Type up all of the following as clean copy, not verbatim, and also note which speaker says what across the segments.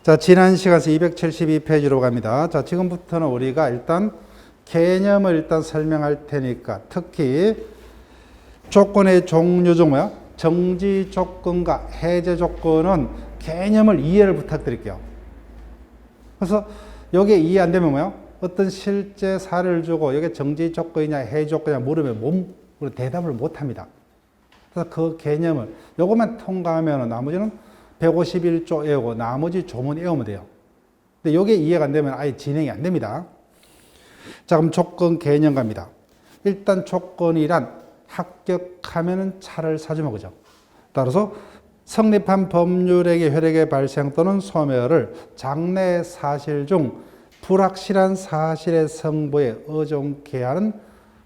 Speaker 1: 자, 지난 시간에서 272페이지로 갑니다. 자, 지금부터는 우리가 일단 개념을 일단 설명할 테니까 특히 조건의 종류 중 뭐야? 정지 조건과 해제 조건은 개념을 이해를 부탁드릴게요. 그래서 여기에 이해 안 되면 뭐야? 어떤 실제 사례를 주고 이게 정지 조건이냐 해제 조건이냐 물으면 대답을 못 합니다. 그래서 그 개념을 요것만 통과하면 나머지는 151조 외우고 나머지 조문 외우면 돼요. 근데 이게 이해가 안 되면 아예 진행이 안 됩니다. 자, 그럼 조건 개념 갑니다. 일단 조건이란 합격하면 차를 사주면 그죠. 따라서 성립한 법률행위 혈액의 발생 또는 소멸을 장래 사실 중 불확실한 사실의 성부에 의존케 하는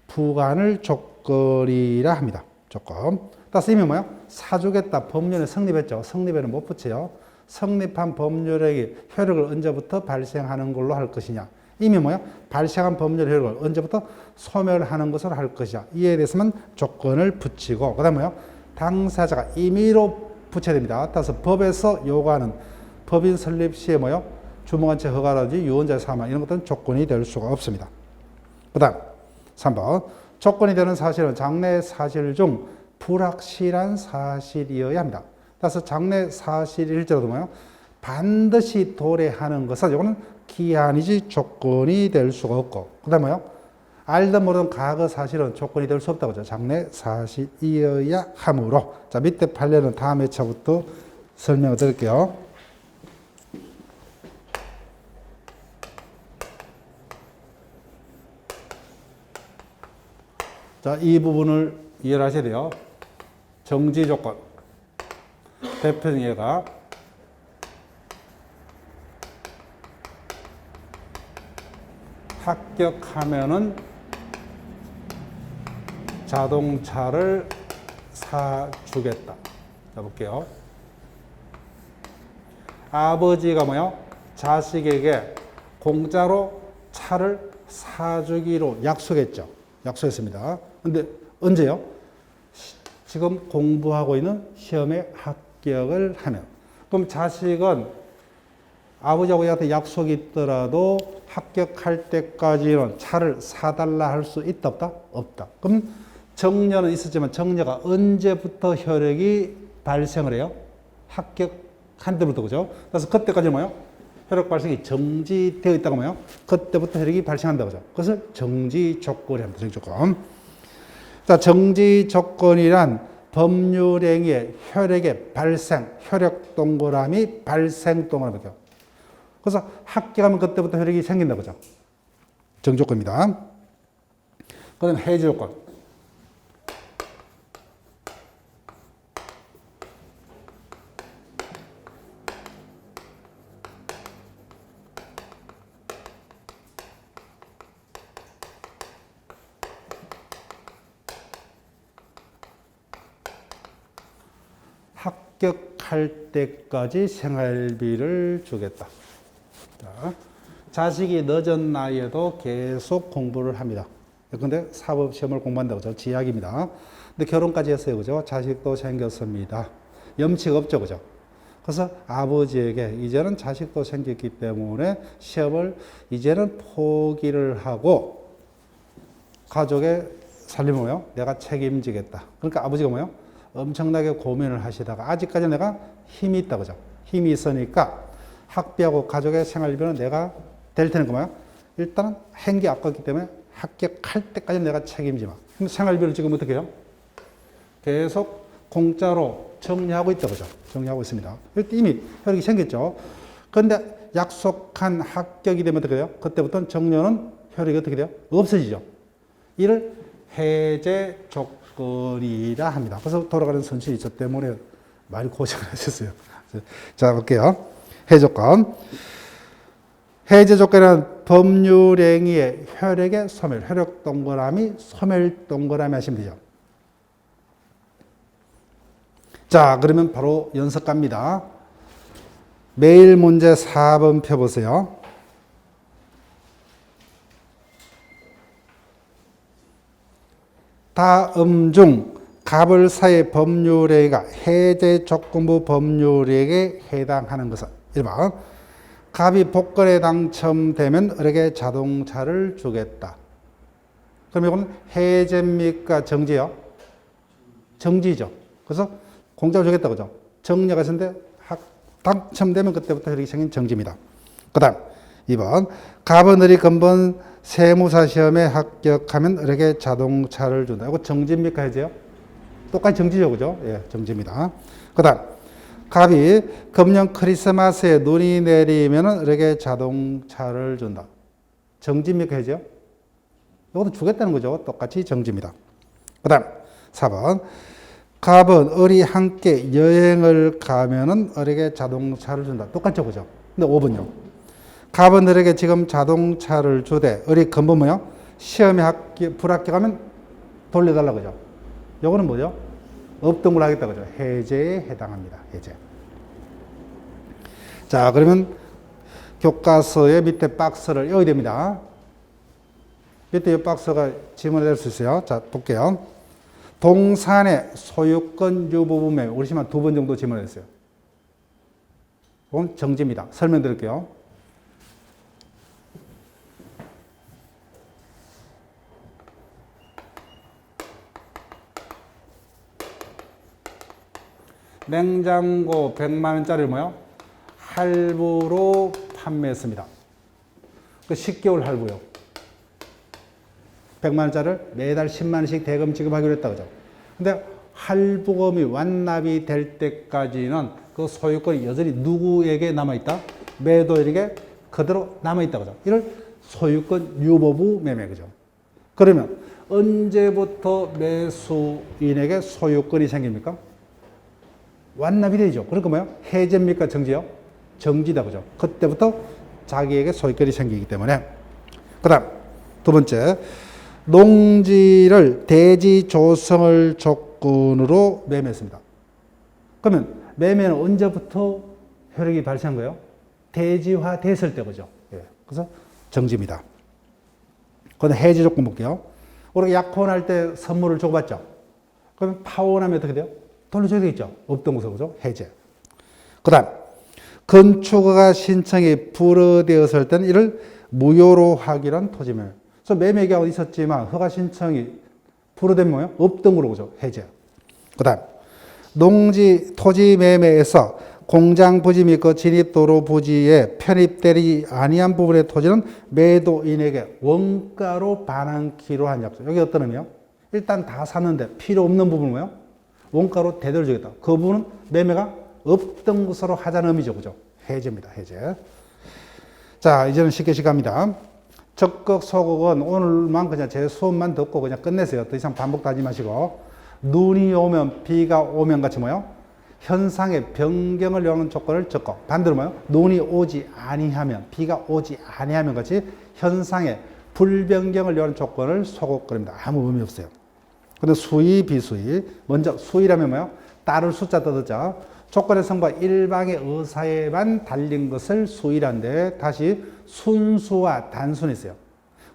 Speaker 1: 부관을 조건이라 합니다. 조건. 따라서 이미 뭐야? 사주겠다. 법률에 성립했죠. 성립에는 못 붙여요. 성립한 법률행위 효력을 언제부터 발생하는 걸로 할 것이냐. 이미 뭐야? 발생한 법률 효력을 언제부터 소멸하는 것으로 할 것이냐. 이에 대해서만 조건을 붙이고, 그 다음 뭐야? 당사자가 임의로 붙여야 됩니다. 따라서 법에서 요구하는 법인 설립 시에 뭐야? 주무관체 허가라든지 유언자의 사망 이런 것들은 조건이 될 수가 없습니다. 그 다음 3번. 조건이 되는 사실은 장래 사실 중 불확실한 사실이어야 합니다. 따라서 장래 사실일지라도 뭐예요? 반드시 도래하는 것은 이거는 기한이지 조건이 될 수가 없고, 그 다음에 뭐예요? 알든 모르든 과거 사실은 조건이 될 수 없다고 하죠. 장래 사실이어야 하므로. 자, 밑에 판례는 다음 회차부터 설명을 드릴게요. 자, 이 부분을 이해를 하셔야 돼요. 정지 조건. 대표적인 예가 합격하면은 자동차를 사주겠다. 자, 볼게요. 아버지가 뭐요? 자식에게 공짜로 차를 사주기로 약속했죠. 약속했습니다. 근데 언제요? 지금 공부하고 있는 시험에 합격을 하면. 그럼 자식은 아버지하고 얘한테 약속이 있더라도 합격할 때까지는 차를 사달라 할 수 있다 없다? 없다. 그럼 정려는 있었지만 정려가 언제부터 혈액이 발생을 해요? 합격한 때부터 그죠? 그래서 그때까지 뭐예요? 혈액 발생이 정지되어 있다고 뭐예요? 그때부터 혈액이 발생한다고 그죠? 그것을 정지 조건이 합니다. 정지 조건. 자, 정지 조건이란 법률행위의 혈액의 발생, 혈액 동그라미 발생 동그라미죠. 그래서 합격하면 그때부터 혈액이 생긴다고 그죠? 정지 조건입니다. 그 다음에 해제 조건. 합격할 때까지 생활비를 주겠다. 자, 자식이 늦은 나이에도 계속 공부를 합니다. 근데 사법시험을 공부한다고 저 지약입니다. 근데 결혼까지 했어요. 그죠? 자식도 생겼습니다. 염치가 없죠. 그죠? 그래서 아버지에게 이제는 자식도 생겼기 때문에 시험을 이제는 포기를 하고 가족의 살림을 뭐요? 내가 책임지겠다. 그러니까 아버지가 뭐요? 엄청나게 고민을 하시다가 아직까지 내가 힘이 있다. 그죠? 힘이 있으니까 학비하고 가족의 생활비는 내가 될 테니까 뭐야? 일단은 행기 아깝기 때문에 합격할 때까지 내가 책임지마. 근데 생활비를 지금 어떻게 해요? 계속 공짜로 정리하고 있다. 그죠? 정리하고 있습니다. 이미 혈액이 생겼죠. 그런데 약속한 합격이 되면 어떻게 돼요? 그때부터는 정려는 혈액이 어떻게 돼요? 없어지죠. 이를 해제 조건이라 합니다. 그래서 돌아가는 선실이 있었기 때문에 많이 고생을 하셨어요. 자, 볼게요. 해제 조건. 해제 조건은 법률행위의 혈액의 소멸, 혈액 동그라미, 소멸 동그라미 하시면 되죠. 자, 그러면 바로 연습 갑니다. 매일 문제 4번 펴보세요. 다음 중 가불사의 법률행위가 해제 조건부 법률행위에 해당하는 것은 1번 갑이 복권에 당첨되면 을에게 자동차를 주겠다. 그럼 이건 해제입니까? 정지요? 정지죠. 그래서 공짜로 주겠다. 그죠? 정리가 있었는데 당첨되면 그때부터 이렇게 생긴 정지입니다. 그 다음 2번 갑은 을이 근본 세무사 시험에 합격하면 을에게 자동차를 준다. 이거 정지입니까? 해제요? 똑같이 정지죠. 그죠? 예, 정지입니다. 그 다음 갑이 금년 크리스마스에 눈이 내리면 을에게 자동차를 준다. 정지입니까? 해제요? 이것도 주겠다는 거죠. 똑같이 정지입니다. 그 다음 4번 갑은 을이 함께 여행을 가면은 을에게 자동차를 준다. 똑같죠. 그죠? 근데 5번요. 갑은 을에게 지금 자동차를 주되 을이 근본 뭐요? 시험에 불합격하면 돌려달라. 그죠? 요거는 뭐죠? 없던 걸 하겠다. 그죠? 해제에 해당합니다. 해제. 자, 그러면 교과서의 밑에 박스를 여야 됩니다. 밑에 이 박스가 지문이 될 수 있어요. 자, 볼게요. 동산의 소유권 유보분매 우리 시간 2번 정도 지문을 했어요. 이건 정지입니다. 설명드릴게요. 냉장고 100만 원짜리를 뭐요? 할부로 판매했습니다. 그 10개월 할부요. 100만 원짜리를 매달 10만 원씩 대금 지급하기로 했다. 그죠? 근데 할부금이 완납이 될 때까지는 그 소유권이 여전히 누구에게 남아있다? 매도인에게 그대로 남아있다. 그죠? 이를 소유권 유보부 매매. 그죠? 그러면 언제부터 매수인에게 소유권이 생깁니까? 완납이 되죠. 그러니까 뭐요? 해제입니까? 정지요? 정지다. 그죠? 그때부터 자기에게 소유권이 생기기 때문에. 그 다음, 두 번째. 농지를 대지 조성을 조건으로 매매했습니다. 그러면 매매는 언제부터 효력이 발생한 거예요? 대지화 됐을 때. 그죠? 예. 그래서 정지입니다. 그다음 해지 조건 볼게요. 우리가 약혼할 때 선물을 주고받죠? 그러면 파혼하면 어떻게 돼요? 돌려줘야 되겠죠. 없던 곳으로. 그죠? 해제. 그 다음, 건축허가 신청이 불허되었을 때는 이를 무효로 하기란 토지매매. 그래서 매매 계약은 있었지만 허가 신청이 불허된 뭐예요? 없던 거로. 그죠? 해제. 그 다음, 농지, 토지 매매에서 공장 부지 및 그 진입도로 부지에 편입되지 아니한 부분의 토지는 매도인에게 원가로 반환키로 한 약속. 여기 어떤 의미요? 일단 다 샀는데 필요 없는 부분은 뭐예요? 원가로 되돌려주겠다. 그 부분은 매매가 없던 것으로 하자는 의미죠. 그죠? 해제입니다. 해제. 자, 이제는 쉽게 시작합니다. 적극, 소극은 오늘만 그냥 제 수업만 듣고 그냥 끝내세요. 더 이상 반복도 하지 마시고. 눈이 오면, 비가 오면 같이 뭐요? 현상의 변경을 요하는 조건을 적고, 반대로 뭐요? 눈이 오지 아니하면, 비가 오지 아니하면 같이 현상의 불변경을 요하는 조건을 소극거립니다. 아무 의미 없어요. 근데 수의, 비수의. 먼저 수의라면 뭐요? 따를 숫자 떠듣자. 조건의 성과 일방의 의사에만 달린 것을 수의란데 다시 순수와 단순이 있어요.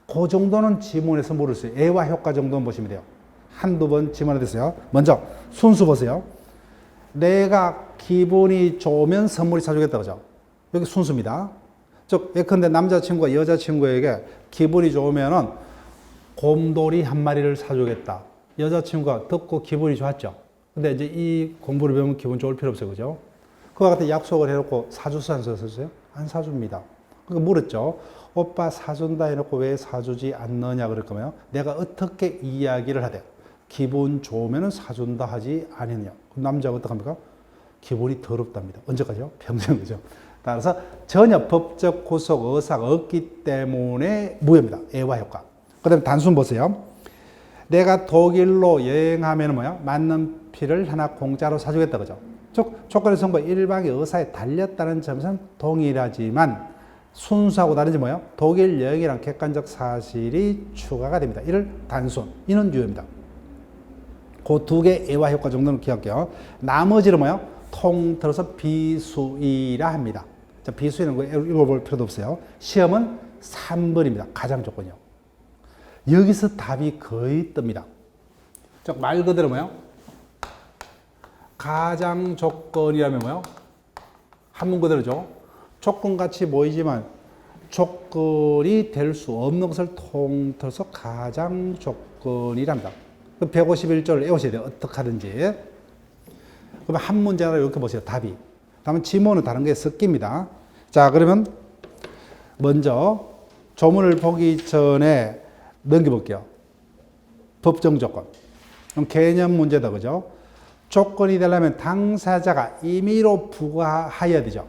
Speaker 1: 그 정도는 지문에서 물을 수 있어요. 애와 효과 정도는 보시면 돼요. 한두 번 지문에 됐어요. 먼저 순수 보세요. 내가 기분이 좋으면 선물이 사주겠다. 그죠? 여기 순수입니다. 즉 예컨대 남자친구가 여자친구에게 기분이 좋으면은 곰돌이 한 마리를 사주겠다. 여자친구가 듣고 기분이 좋았죠. 근데 이제 이 공부를 배우면 기분 좋을 필요 없어요. 그죠? 그와 같은 약속을 해놓고 사주서 안 사주세요? 안 사줍니다. 그러니까 물었죠. 오빠 사준다 해놓고 왜 사주지 않느냐 그럴 거면 내가 어떻게 이야기를 하되 기분 좋으면 사준다 하지 아니느냐. 그럼 남자가 어떡합니까? 기분이 더럽답니다. 언제까지요? 평생. 그죠? 따라서 전혀 법적 구속 의사가 없기 때문에 무효입니다. 애와 효과. 그 다음에 단순 보세요. 내가 독일로 여행하면 뭐야? 맞는 피를 하나 공짜로 사주겠다. 그죠? 즉, 조건의 성과 일방의 의사에 달렸다는 점에서는 동일하지만 순수하고 다른지 뭐예요? 독일 여행이란 객관적 사실이 추가가 됩니다. 이를 단순, 이는 유효입니다. 그 두 개 애와 효과 정도는 기억할게요. 나머지는 뭐예요? 통틀어서 비수의라 합니다. 자, 비수의는 거 읽어볼 필요도 없어요. 시험은 3번입니다. 가장 조건이요. 여기서 답이 거의 뜹니다. 즉, 말 그대로 뭐예요? 가장 조건이라면 뭐예요? 한문 그대로죠. 조건같이 보이지만 조건이 될 수 없는 것을 통틀어서 가장 조건이랍니다. 151조를 외우셔야 돼요. 어떻게 하든지. 그러면 한 문제나 이렇게 보세요. 답이. 다음은 지문은 다른 게 섞입니다. 자, 그러면 먼저 조문을 보기 전에 넘겨볼게요. 법정 조건. 그럼 개념 문제다, 그죠? 조건이 되려면 당사자가 임의로 부과하여야 되죠.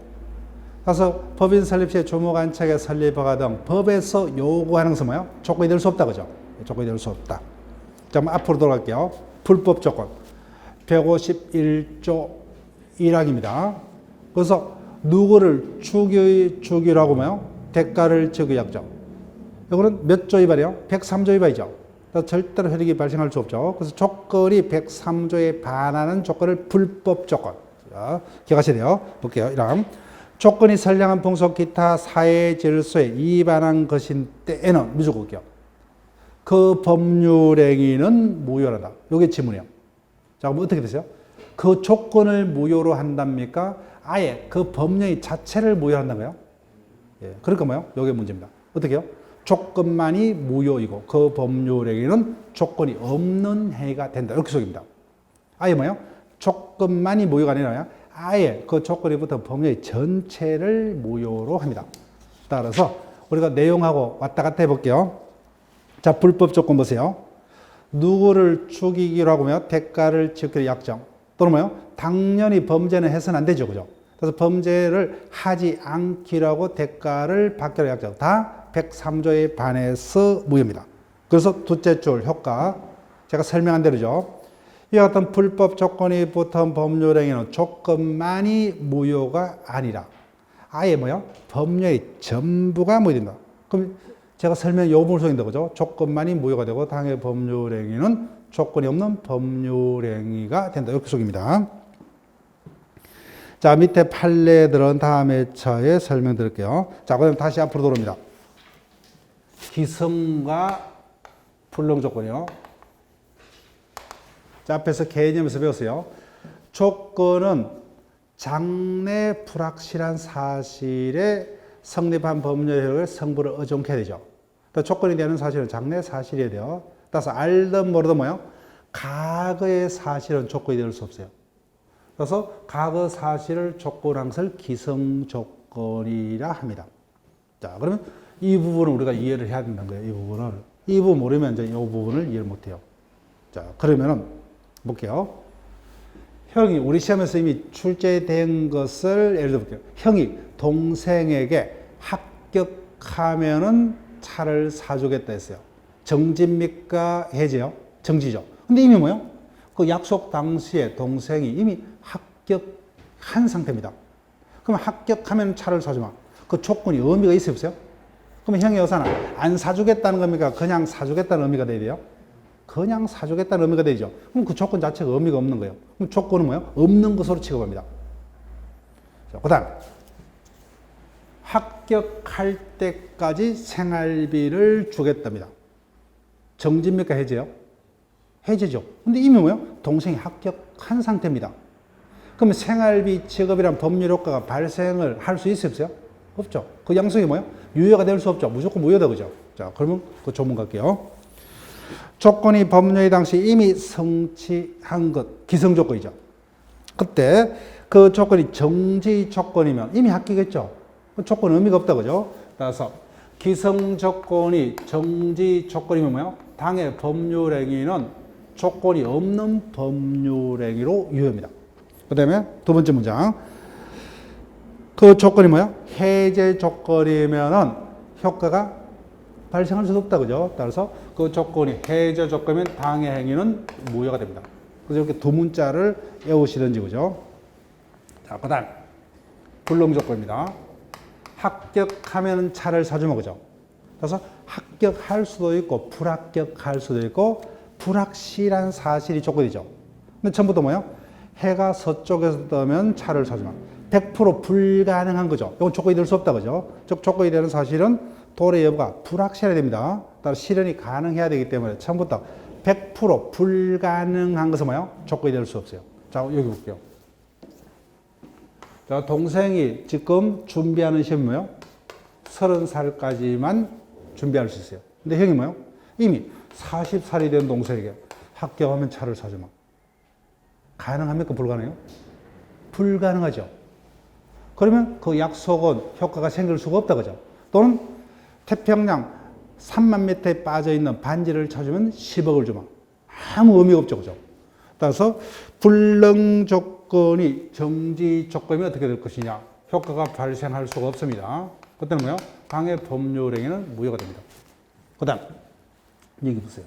Speaker 1: 그래서 법인 설립 시에 주무관 측에 설립허가 등 법에서 요구하는 것은 뭐예요? 조건이 될 수 없다, 그죠? 조건이 될 수 없다. 자, 그럼 앞으로 돌아갈게요. 불법 조건. 151조 1항입니다. 그래서 누구를 죽이라고 뭐예요? 대가를 지기 약정. 이거는 몇 조 위반이에요? 103조 위반이죠. 절대로 혈액이 발생할 수 없죠. 그래서 조건이 103조에 반하는 조건을 불법 조건. 자, 기억하셔야 돼요. 볼게요. 1항. 조건이 선량한 풍속 기타 사회 질서에 위반한 것인 때에는 무조건 볼게요. 그 법률행위는 무효하다. 이게 지문이에요. 자, 그럼 어떻게 되세요? 그 조건을 무효로 한답니까? 아예 그 법령의 자체를 무효한다고요? 예, 그러니까 뭐예요? 이게 문제입니다. 어떻게 해요? 조건만이 무효이고 그 법률행위는 조건이 없는 행위가 된다. 이렇게 속입니다. 아예 뭐예요? 조건만이 무효가 아니라 아예 그 조건이 붙은 법령의 전체를 무효로 합니다. 따라서 우리가 내용하고 왔다 갔다 해볼게요. 자, 불법 조건 보세요. 누구를 죽이기로 하고요. 대가를 지키기로 약정. 또는 뭐요? 당연히 범죄는 해서는 안 되죠. 그죠? 그래서 범죄를 하지 않기로 하고 대가를 받기로 약정. 다 103조에 반해서 무효입니다. 그래서 둘째 줄 효과. 제가 설명한 대로죠. 이와 같은 불법 조건이 붙은 법률행위는 조건만이 무효가 아니라 아예 뭐요? 법률의 전부가 무효된다. 그럼 제가 설명 요 부분을 속인다, 그죠? 조건만이 무효가 되고 당의 법률행위는 조건이 없는 법률행위가 된다. 이렇게 속입니다. 자, 밑에 판례들은 다음 회차에 설명드릴게요. 자, 그럼 다시 앞으로 돌아옵니다. 기성과 불능 조건이요. 자, 앞에서 개념에서 배웠어요. 조건은 장래 불확실한 사실에 성립한 법률의 성부를 의존케 해야 되죠. 조건이 되는 사실은 장래 사실이어야 돼요. 따라서 알든 모르든 뭐예요? 과거의 사실은 조건이 될 수 없어요. 그래서 과거 사실을 조건한 것을 기성 조건이라 합니다. 자, 그러면 이 부분을 우리가 이해를 해야 된다는 거예요. 이 부분을. 이 부분 모르면 이제 이 부분을 이해를 못 해요. 자, 그러면은 볼게요. 형이 우리 시험에서 이미 출제된 것을 예를 들어 볼게요. 형이 동생에게 합격하면은 차를 사주겠다 했어요. 정지입니까? 해제요? 정지죠. 근데 이미 뭐요? 그 약속 당시에 동생이 이미 합격한 상태입니다. 그럼 합격하면 차를 사주마. 그 조건이 의미가 있어요, 없어요? 그럼 형이 여사는 안 사주겠다는 겁니까? 그냥 사주겠다는 의미가 돼야 돼요? 그냥 사주겠다는 의미가 되죠. 그럼 그 조건 자체가 의미가 없는 거예요. 그럼 조건은 뭐예요? 없는 것으로 취급합니다. 그 다음. 합격할 때까지 생활비를 주겠답니다. 정지입니까? 해제요? 해제죠. 근데 이미 뭐예요? 동생이 합격한 상태입니다. 그러면 생활비 지급이란 법률 효과가 발생을 할 수 있어요? 없어요? 없죠. 그 양성이 뭐예요? 유효가 될 수 없죠. 무조건 무효다, 그죠? 자, 그러면 그 조문 갈게요. 조건이 법률의 당시 이미 성취한 것, 기성조건이죠. 그때 그 조건이 정지 조건이면 이미 합격했죠. 그 조건은 의미가 없다, 그죠? 따라서 기성조건이 정지 조건이면 뭐예요? 당의 법률행위는 조건이 없는 법률행위로 유효합니다. 그 다음에 두 번째 문장. 그 조건이 뭐예요? 해제 조건이면은 효과가 발생할 수도 없다, 그죠? 따라서 그 조건이 해제 조건이면 당의 행위는 무효가 됩니다. 그래서 이렇게 두 문자를 외우시든지, 그죠? 자, 그 다음. 불능 조건입니다. 합격하면 차를 사주면, 그죠? 그래서 합격할 수도 있고, 불합격할 수도 있고, 불확실한 사실이 조건이죠. 근데 전부 다 뭐예요? 해가 서쪽에서 뜨면 차를 사주면 100% 불가능한 거죠. 이건 조건이 될 수 없다, 그죠? 즉, 조건이 되는 사실은 도래 여부가 불확실해야 됩니다. 따라 실현이 가능해야 되기 때문에 처음부터 100% 불가능한 것은 뭐예요? 조건이 될 수 없어요. 자, 여기 볼게요. 자, 동생이 지금 준비하는 시험이 뭐예요? 30살까지만 준비할 수 있어요. 근데 형이 뭐예요? 이미 40살이 된 동생에게 합격하면 차를 사주마. 가능합니까? 불가능해요? 불가능하죠. 그러면 그 약속은 효과가 생길 수가 없다 그죠? 또는 태평양 3만 m에 빠져있는 반지를 찾으면 10억을 주마. 아무 의미가 없죠. 그죠? 따라서 불능 조건이 정지 조건이면 어떻게 될 것이냐? 효과가 발생할 수가 없습니다. 그때는 뭐예요? 당해 법률행위는 무효가 됩니다. 그 다음 여기 보세요.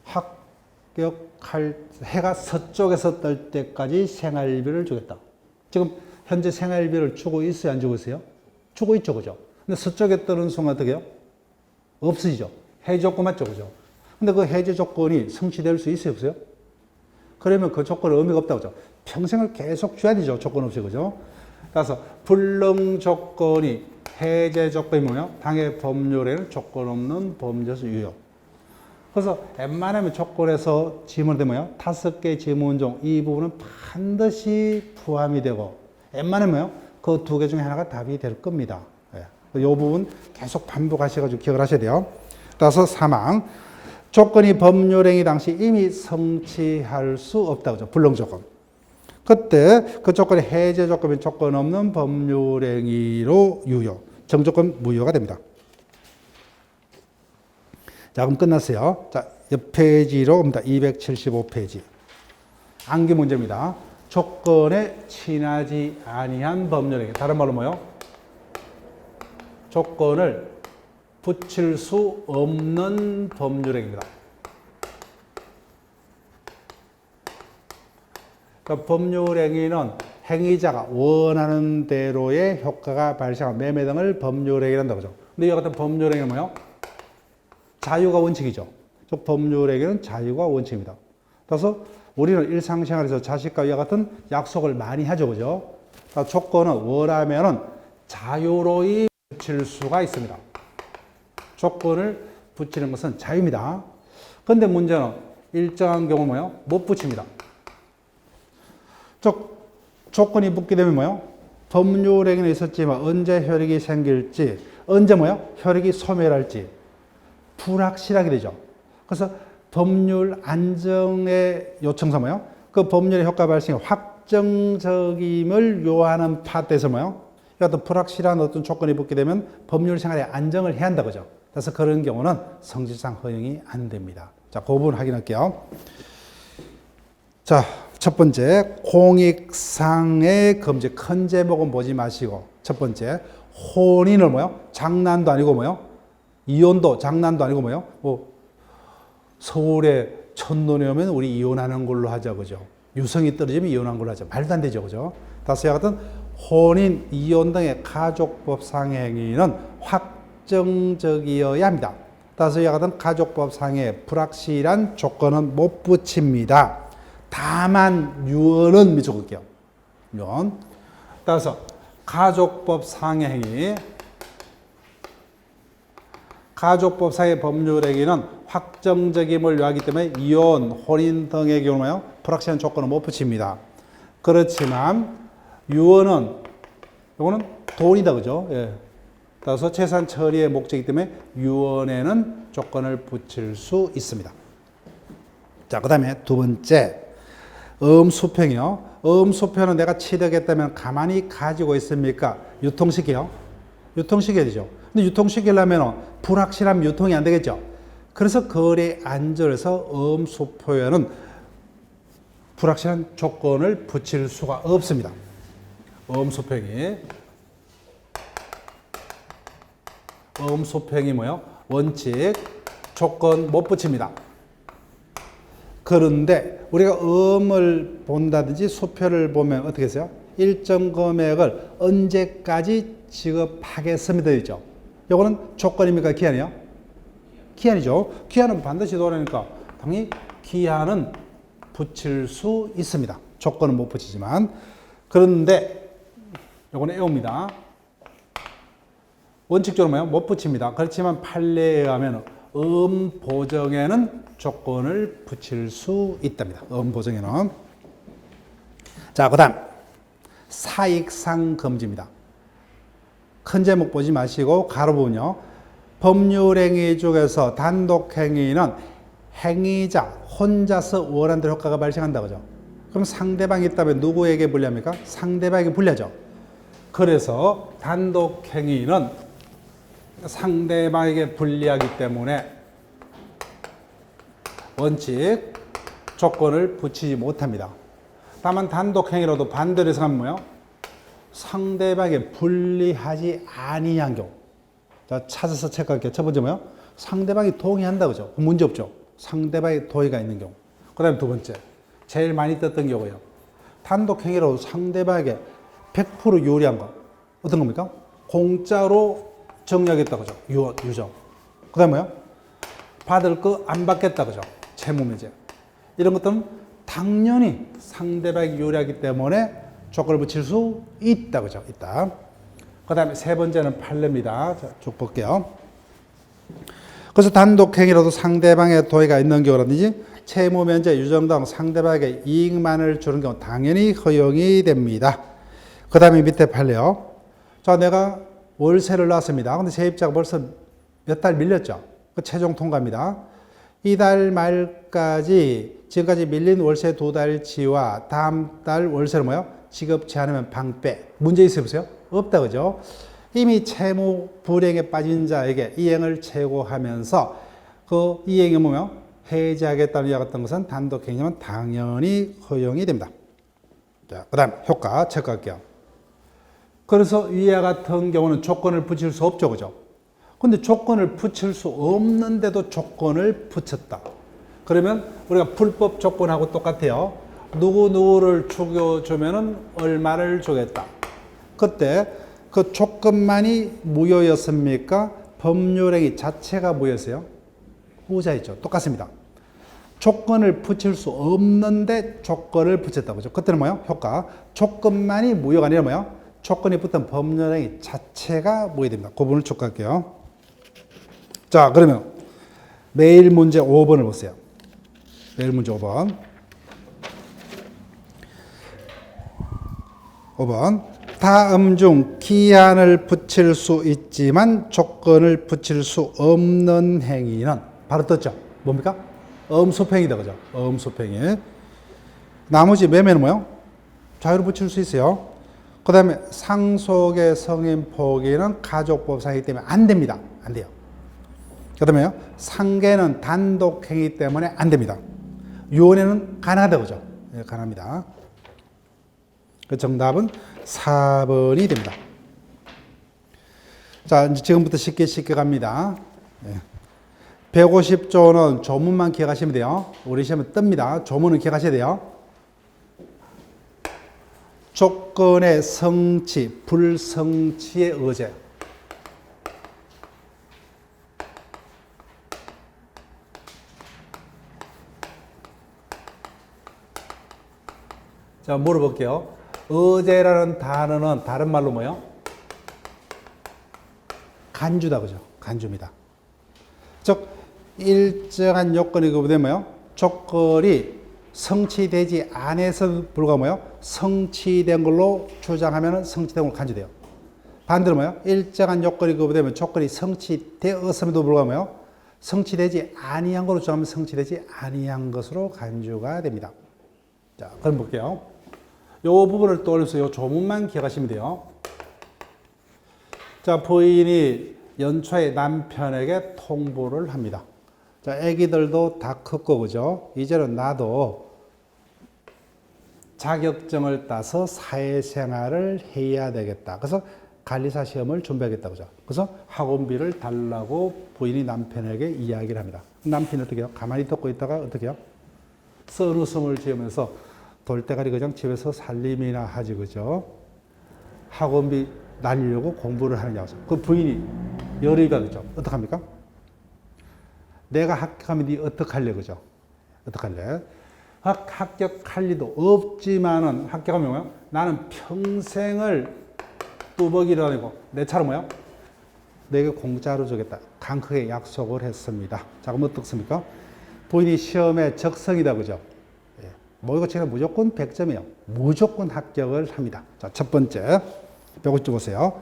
Speaker 1: 합격할 해가 서쪽에서 뜰 때까지 생활비를 주겠다. 지금 현재 생활비를 주고 있어요? 안 주고 있어요? 주고 있죠. 그죠? 근데 서쪽에 뜨는 순간 어떻게 해요? 없어지죠. 해제 조건 맞죠. 그죠? 근데 그 해제 조건이 성취될 수 있어요? 없어요? 그러면 그 조건은 의미가 없다고 하죠. 평생을 계속 줘야 되죠. 조건 없이. 그죠? 따라서 불능 조건이 해제 조건이 뭐예요? 당해 법률에는 조건 없는 범죄에서 유효. 그래서 웬만하면 조건에서 지문이 뭐예요? 5개 지문 중 이 부분은 반드시 포함이 되고 웬만하면 뭐예요? 그 2개 중에 하나가 답이 될 겁니다. 이 부분 계속 반복하셔가지고 기억을 하셔야 돼요. 따라서 사망. 조건이 법률행위 당시 이미 성취할 수 없다고 하죠. 불능 조건. 그때 그 조건이 해제 조건이 조건 없는 법률행위로 유효. 정조건 무효가 됩니다. 자, 그럼 끝났어요. 자, 옆 페이지로 옵니다. 275페이지. 암기 문제입니다. 조건에 친하지 아니한 법률행위. 다른 말로 뭐요? 조건을 붙일 수 없는 법률행위입니다. 그러니까 법률행위는 행위자가 원하는 대로의 효과가 발생한 매매 등을 법률행위란다고 하죠. 근데 이와 같은 법률행위는 뭐예요? 자유가 원칙이죠. 즉 법률행위는 자유가 원칙입니다. 따라서 우리는 일상생활에서 자식과 이와 같은 약속을 많이 하죠. 그죠? 그러니까 조건은 원하면은 자유로이 붙일 수가 있습니다. 조건을 붙이는 것은 자유입니다. 그런데 문제는 일정한 경우 뭐예요? 못 붙입니다. 조건이 붙게 되면 뭐예요? 법률행위는 있었지만 언제 효력이 생길지, 언제 뭐예요? 효력이 소멸할지 불확실하게 되죠. 그래서 법률 안정의 요청서 뭐예요? 그 법률의 효과 발생이 확정적임을 요하는 파트에서 뭐예요? 어떤 불확실한 어떤 조건이 붙게 되면 법률 생활에 안정을 해야 한다 그죠. 그래서 그런 경우는 성질상 허용이 안 됩니다. 자, 그 부분 확인할게요. 자, 첫 번째 공익상의 금지. 큰 제목은 보지 마시고 첫 번째 혼인을 뭐요? 장난도 아니고 뭐요? 이혼도 장난도 아니고 뭐요? 뭐 서울에 첫눈이 오면 우리 이혼하는 걸로 하자 그죠. 유성이 떨어지면 이혼한 걸로 하자. 말도 안 되죠 그죠. 다시와 같은 혼인, 이혼 등의 가족법상의 행위는 확정적이어야 합니다. 따라서 이와 같은 가족법상의 불확실한 조건은 못 붙입니다. 다만 유언은 미쳐볼게요. 유언. 따라서 가족법상의 행위, 가족법상의 법률행위는 확정적임을 요하기 때문에 이혼, 혼인 등의 경우에요 불확실한 조건은 못 붙입니다. 그렇지만 유언은 이거는 돈이다 그죠? 예. 따라서 재산 처리의 목적이기 때문에 유언에는 조건을 붙일 수 있습니다. 자, 그 다음에 두 번째 음수평이요. 음수평은 내가 취득했다면 가만히 가지고 있습니까? 유통시켜요. 유통시켜야 되죠. 근데 유통시키려면 불확실한 유통이 안 되겠죠. 그래서 거래 안절에서 음수표에는 불확실한 조건을 붙일 수가 없습니다. 음수평이 뭐예요? 원칙, 조건 못 붙입니다. 그런데 우리가 음을 본다든지 수표를 보면 어떻게 했어요? 일정 금액을 언제까지 지급하겠습니다. 있죠. 이거는 조건입니까? 기한이요? 기한이죠. 기한은 반드시 도라니까 당연히 기한은 붙일 수 있습니다. 조건은 못 붙이지만. 그런데 이거는 애옵니다. 원칙적으로 뭐예요? 못 붙입니다. 그렇지만 판례에 의하면 보정에는 조건을 붙일 수 있답니다. 보정에는. 자, 그 다음 사익상 금지입니다. 큰 제목 보지 마시고 가로 보면요. 법률행위 중에서 단독행위는 행위자 혼자서 원하는 대로 효과가 발생한다 그죠? 그럼 상대방이 있다면 누구에게 불리합니까? 상대방에게 불리하죠. 그래서 단독행위는 상대방에게 불리하기 때문에 원칙 조건을 붙이지 못합니다. 다만 단독행위로도 반대로 해석하면 뭐예요? 상대방에게 불리하지 아니한 경우. 자, 찾아서 체크할게요. 첫 번째 뭐예요? 상대방이 동의한다 그죠? 문제 없죠? 상대방의 동의가 있는 경우. 그 다음에 두 번째, 제일 많이 떴던 경우예요. 단독행위로 상대방에게 100% 유리한 거. 어떤 겁니까? 공짜로 정리하겠다 그죠? 유정. 그 다음에 뭐예요? 받을 거 안 받겠다 그죠? 채무면제. 이런 것들은 당연히 상대방이 유리하기 때문에 조건을 붙일 수 있다 그죠? 있다. 그 다음에 세 번째는 판례입니다. 자, 쭉 볼게요. 그래서 단독행위로도 상대방의 도의가 있는 경우라든지 채무 면제, 유정 등 상대방에게 이익만을 주는 경우 당연히 허용이 됩니다. 그 다음에 밑에 판례요. 자, 내가 월세를 놨습니다. 근데 세입자가 벌써 몇 달 밀렸죠. 그 최종 통과입니다. 이달 말까지 지금까지 밀린 월세 2달치와 다음 달 월세를 뭐요? 지급치 않으면 방패. 문제 있어요? 없어요? 없다 그죠? 이미 채무 불행에 빠진 자에게 이행을 최고하면서 그 이행이 뭐며 해지하겠다는 이와 같은 것은 단독행위면 당연히 허용이 됩니다. 자, 그 다음 효과 체크할게요. 그래서 위와 같은 경우는 조건을 붙일 수 없죠, 그죠? 근데 조건을 붙일 수 없는데도 조건을 붙였다. 그러면 우리가 불법 조건하고 똑같아요. 누구누구를 죽여주면은 얼마를 주겠다. 그때 그 조건만이 무효였습니까? 법률행위 자체가 무효였어요? 후자였죠. 똑같습니다. 조건을 붙일 수 없는데 조건을 붙였다. 그죠? 그때는 뭐예요? 효과. 조건만이 무효가 아니라 뭐예요? 조건이 붙은 법률행위 자체가 무효됩니다. 그 부분을 촉구할게요. 자, 그러면 매일 문제 5번을 보세요. 매일 문제 5번. 5번. 다음 중 기한을 붙일 수 있지만 조건을 붙일 수 없는 행위는 바로 떴죠. 뭡니까? 엄수평이다. 그죠? 엄수평이. 나머지 매매는 뭐예요? 자유로 붙일 수 있어요. 그 다음에 상속의 성인 포기는 가족법상이기 때문에 안 됩니다. 안 돼요. 그 다음에요. 상계는 단독행위 때문에 안 됩니다. 유언에는 가능하다. 그죠? 네, 가능합니다. 그 정답은 4번이 됩니다. 자, 이제 지금부터 쉽게 갑니다. 네. 150조는 조문만 기억하시면 돼요. 우리 시험에 뜹니다. 조문은 기억하셔야 돼요. 조건의 성취, 불성취의 의제. 자, 물어볼게요. 의제라는 단어는 다른 말로 뭐예요? 간주다, 그죠? 간주입니다. 즉, 일정한 요건이 뭐예요? 조건이 성취되지 않아서 불구하고 뭐예요? 성취된 걸로 주장하면 성취된 걸로 간주돼요. 반대로 뭐예요? 일정한 요건이 되면 조건이 성취되었음에도 불구하고 뭐예요? 성취되지 아니한 걸로 주장하면 성취되지 아니한 것으로 간주가 됩니다. 자, 그럼 볼게요. 요 부분을 떠올려서 요 조문만 기억하시면 돼요. 자, 부인이 연초에 남편에게 통보를 합니다. 자, 애기들도 다 컸고, 그죠? 이제는 나도 자격증을 따서 사회생활을 해야 되겠다. 그래서 관리사 시험을 준비하겠다, 그죠? 그래서 학원비를 달라고 부인이 남편에게 이야기를 합니다. 남편이 어떻게 해요? 가만히 듣고 있다가 어떻게 해요? 선웃음을 지으면서 돌대가리 그냥 집에서 살림이나 하지, 그죠? 학원비 날리려고 공부를 하느냐고. 그 부인이 열의가 그죠? 어떡합니까? 내가 합격하면 네 어떡할래, 그죠? 어떡할래? 합격할 리도 없지만은 합격하면 뭐야? 나는 평생을 뚜벅이를 아니고 내 차로 뭐야? 내게 공짜로 주겠다. 강하게 약속을 했습니다. 자, 그럼 어떻습니까? 부인이 시험에 적성이다, 그죠? 예. 모의고사는 무조건 100점이에요. 무조건 합격을 합니다. 자, 첫 번째. 150쪽 보세요.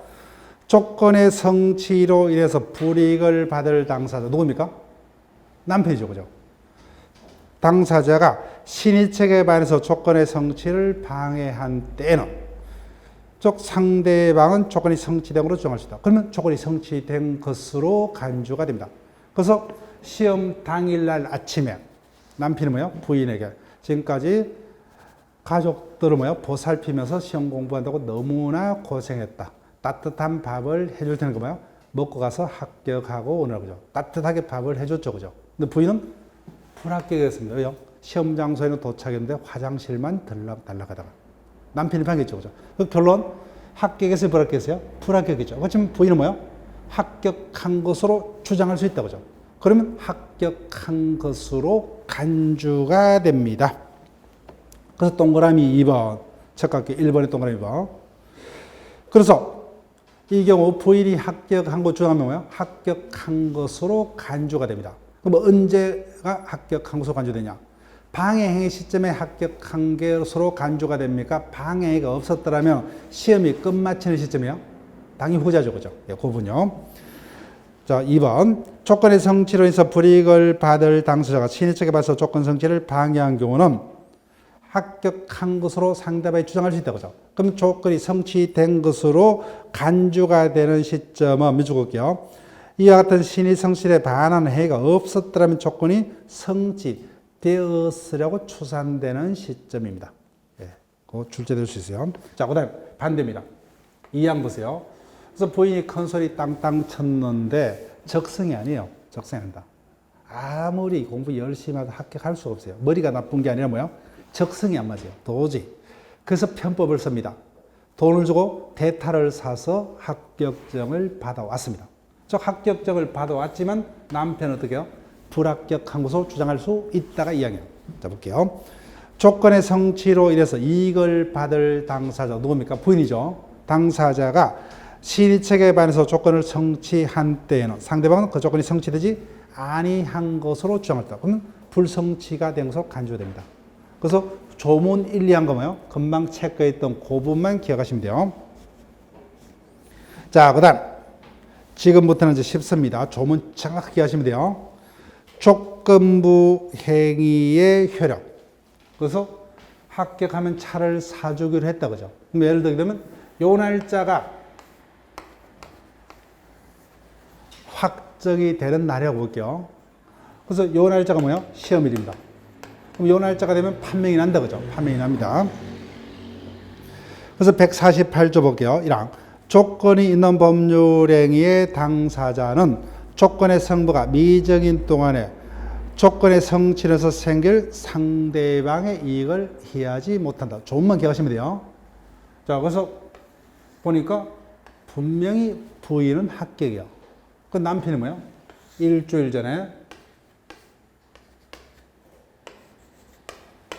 Speaker 1: 조건의 성취로 인해서 불이익을 받을 당사자. 누굽니까? 남편이죠. 그죠? 당사자가 신의책에 반해서 조건의 성취를 방해한 때에는 즉 상대방은 조건이 성취된 것으로 주장할 수 있다. 그러면 조건이 성취된 것으로 간주가 됩니다. 그래서 시험 당일날 아침에 남편이 뭐예요? 부인에게 지금까지 가족들을 뭐예요? 보살피면서 시험 공부한다고 너무나 고생했다. 따뜻한 밥을 해줄 테는 거 뭐예요? 먹고 가서 합격하고 오느라고 그죠? 따뜻하게 밥을 해줬죠. 그죠? 근데 부인은 불합격이었습니다. 왜요? 시험 장소에는 도착했는데 화장실만 달락하다가 남편이 방했죠. 그죠? 그 결론 합격했어요? 불합격했어요? 불합격했죠. 그렇지만 부인은 뭐예요? 합격한 것으로 주장할 수 있다. 그죠? 그러면 합격한 것으로 간주가 됩니다. 그래서 동그라미 2번, 척각기 1번의 동그라미 2번. 그래서 이 경우 부인이 합격한 거 주장하면 뭐예요? 합격한 것으로 간주가 됩니다. 그럼 언제가 합격한 것으로 간주되냐? 방해행위 시점에 합격한 것으로 간주가 됩니까? 방해행위가 없었더라면 시험이 끝마치는 시점이요? 당연히 후자죠. 그죠? 예, 그 부분요. 자, 2번. 조건의 성취로 인해서 불이익을 받을 당사자가 신의책에 봐서 조건 성취를 방해한 경우는 합격한 것으로 상대방이 주장할 수 있다. 그죠? 그럼 조건이 성취된 것으로 간주가 되는 시점은 몇 줄 볼게요. 이와 같은 신의 성실에 반하는 행위가 없었더라면 조건이 성취되었으라고 추산되는 시점입니다. 예, 그거 출제될 수 있어요. 자, 그 다음 반대입니다. 2항 보세요. 그래서 부인이 큰 소리 땅땅 쳤는데 적성이 아니에요. 적성이 아니다. 아무리 공부 열심히 해도 합격할 수가 없어요. 머리가 나쁜 게 아니라 뭐예요? 적성이 안 맞아요. 도저히. 그래서 편법을 씁니다. 돈을 주고 대타를 사서 합격증을 받아왔습니다. 즉 합격증을 받아왔지만 남편은 어떻게 해요? 불합격한 것으로 주장할 수 있다가 이야기해요. 자, 볼게요. 조건의 성취로 인해서 이익을 받을 당사자 누굽니까? 부인이죠. 당사자가 신의책에 반해서 조건을 성취한 때에는 상대방은 그 조건이 성취되지 아니한 것으로 주장했다. 그러면 불성취가 된 것으로 간주됩니다. 그래서 조문 1, 2한 거 뭐예요? 금방 체크했던 그 부분만 기억하시면 돼요. 자, 그 다음 지금부터는 이제 쉽습니다. 조문 정확히 하시면 돼요. 조건부 행위의 효력. 그래서 합격하면 차를 사주기로 했다. 그죠? 그럼 예를 들면 요 날짜가 확정이 되는 날이라고 볼게요. 그래서 요 날짜가 뭐예요? 시험일입니다. 그럼 요 날짜가 되면 판명이 난다. 그죠? 판명이 납니다. 그래서 148조 볼게요. 1항. 조건이 있는 법률행위의 당사자는 조건의 성부가 미정인 동안에 조건의 성취에서 생길 상대방의 이익을 해하지 못한다. 조금만 기억하시면 돼요. 자, 그래서 보니까 분명히 부인은 합격이야. 그 남편이 뭐예요? 일주일 전에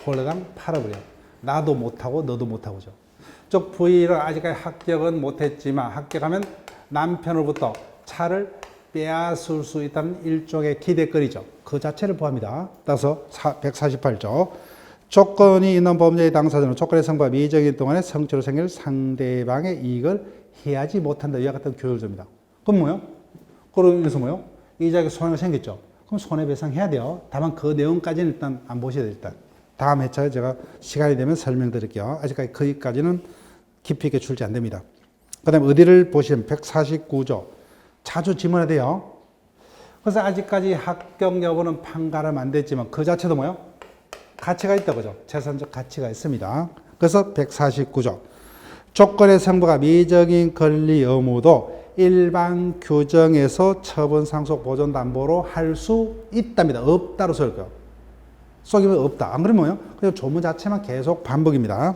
Speaker 1: 홀라당 팔아버려. 나도 못하고 너도 못하고죠. 즉 부인은 아직까지 합격은 못했지만 합격하면 남편으로부터 차를 빼앗을 수 있다는 일종의 기대거리죠. 그 자체를 포함합니다. 따라서 148조. 조건이 있는 범죄의 당사자는 조건의 성부가 미정인 동안에 성취로 생길 상대방의 이익을 해하지 못한다. 이와 같은 교율조입니다. 그럼 뭐요? 그러면서 뭐요? 이자에게 손해가 생겼죠. 그럼 손해배상 해야 돼요. 다만 그 내용까지는 일단 안 보셔야 돼요. 일단. 다음 회차에 제가 시간이 되면 설명드릴게요. 아직까지 거기까지는 깊이 있게 출제 안 됩니다. 그 다음에 어디를 보시면 149조. 자주 지문해야 돼요. 그래서 아직까지 합격 여부는 판가름 안 됐지만 그 자체도 뭐요? 가치가 있다. 그죠? 재산적 가치가 있습니다. 그래서 149조. 조건의 성부가 미정인 권리 의무도 일반 규정에서 처분 상속 보존 담보로 할 수 있답니다. 없다로 쓸 거예요. 속이면 없다. 안 그러면 뭐예요? 그냥 조문 자체만 계속 반복입니다.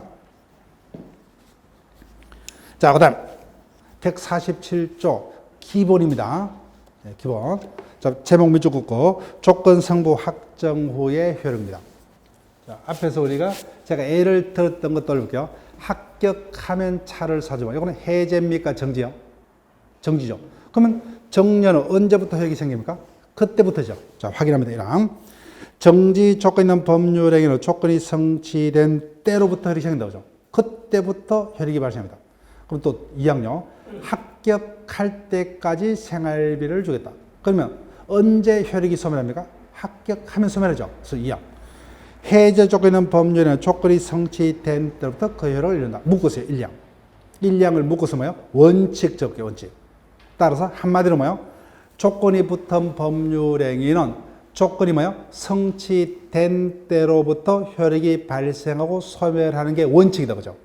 Speaker 1: 자, 그 다음 147조 기본입니다. 네, 기본. 자, 제목 밑줄 긋고 조건 성부 확정 후의 효력입니다. 자, 앞에서 우리가 제가 예를 들었던 것 떠올릴게요. 합격하면 차를 사주마. 이거는 해제입니까? 정지요? 정지죠. 그러면 정년은 언제부터 효력이 생깁니까? 그때부터죠. 자, 확인합니다. 1항. 정지 조건 있는 법률행위는 조건이 성취된 때로부터 혈액이 생긴다고 하죠. 그때부터 혈액이 발생합니다. 그럼 또 2항요. 합격할 때까지 생활비를 주겠다. 그러면 언제 혈액이 소멸합니까? 합격하면 소멸하죠. 그래서 2항. 해제 조건 있는 법률에는 조건이 성취된 때부터 그 혈액을 잃는다. 묶으세요. 1항. 1항을 묶어서 뭐예요? 원칙 적게 원칙. 따라서 한마디로 뭐예요? 조건이 붙은 법률행위는 조건이 뭐예요? 성취된 때로부터 혈액이 발생하고 소멸하는 게 원칙이다. 그죠?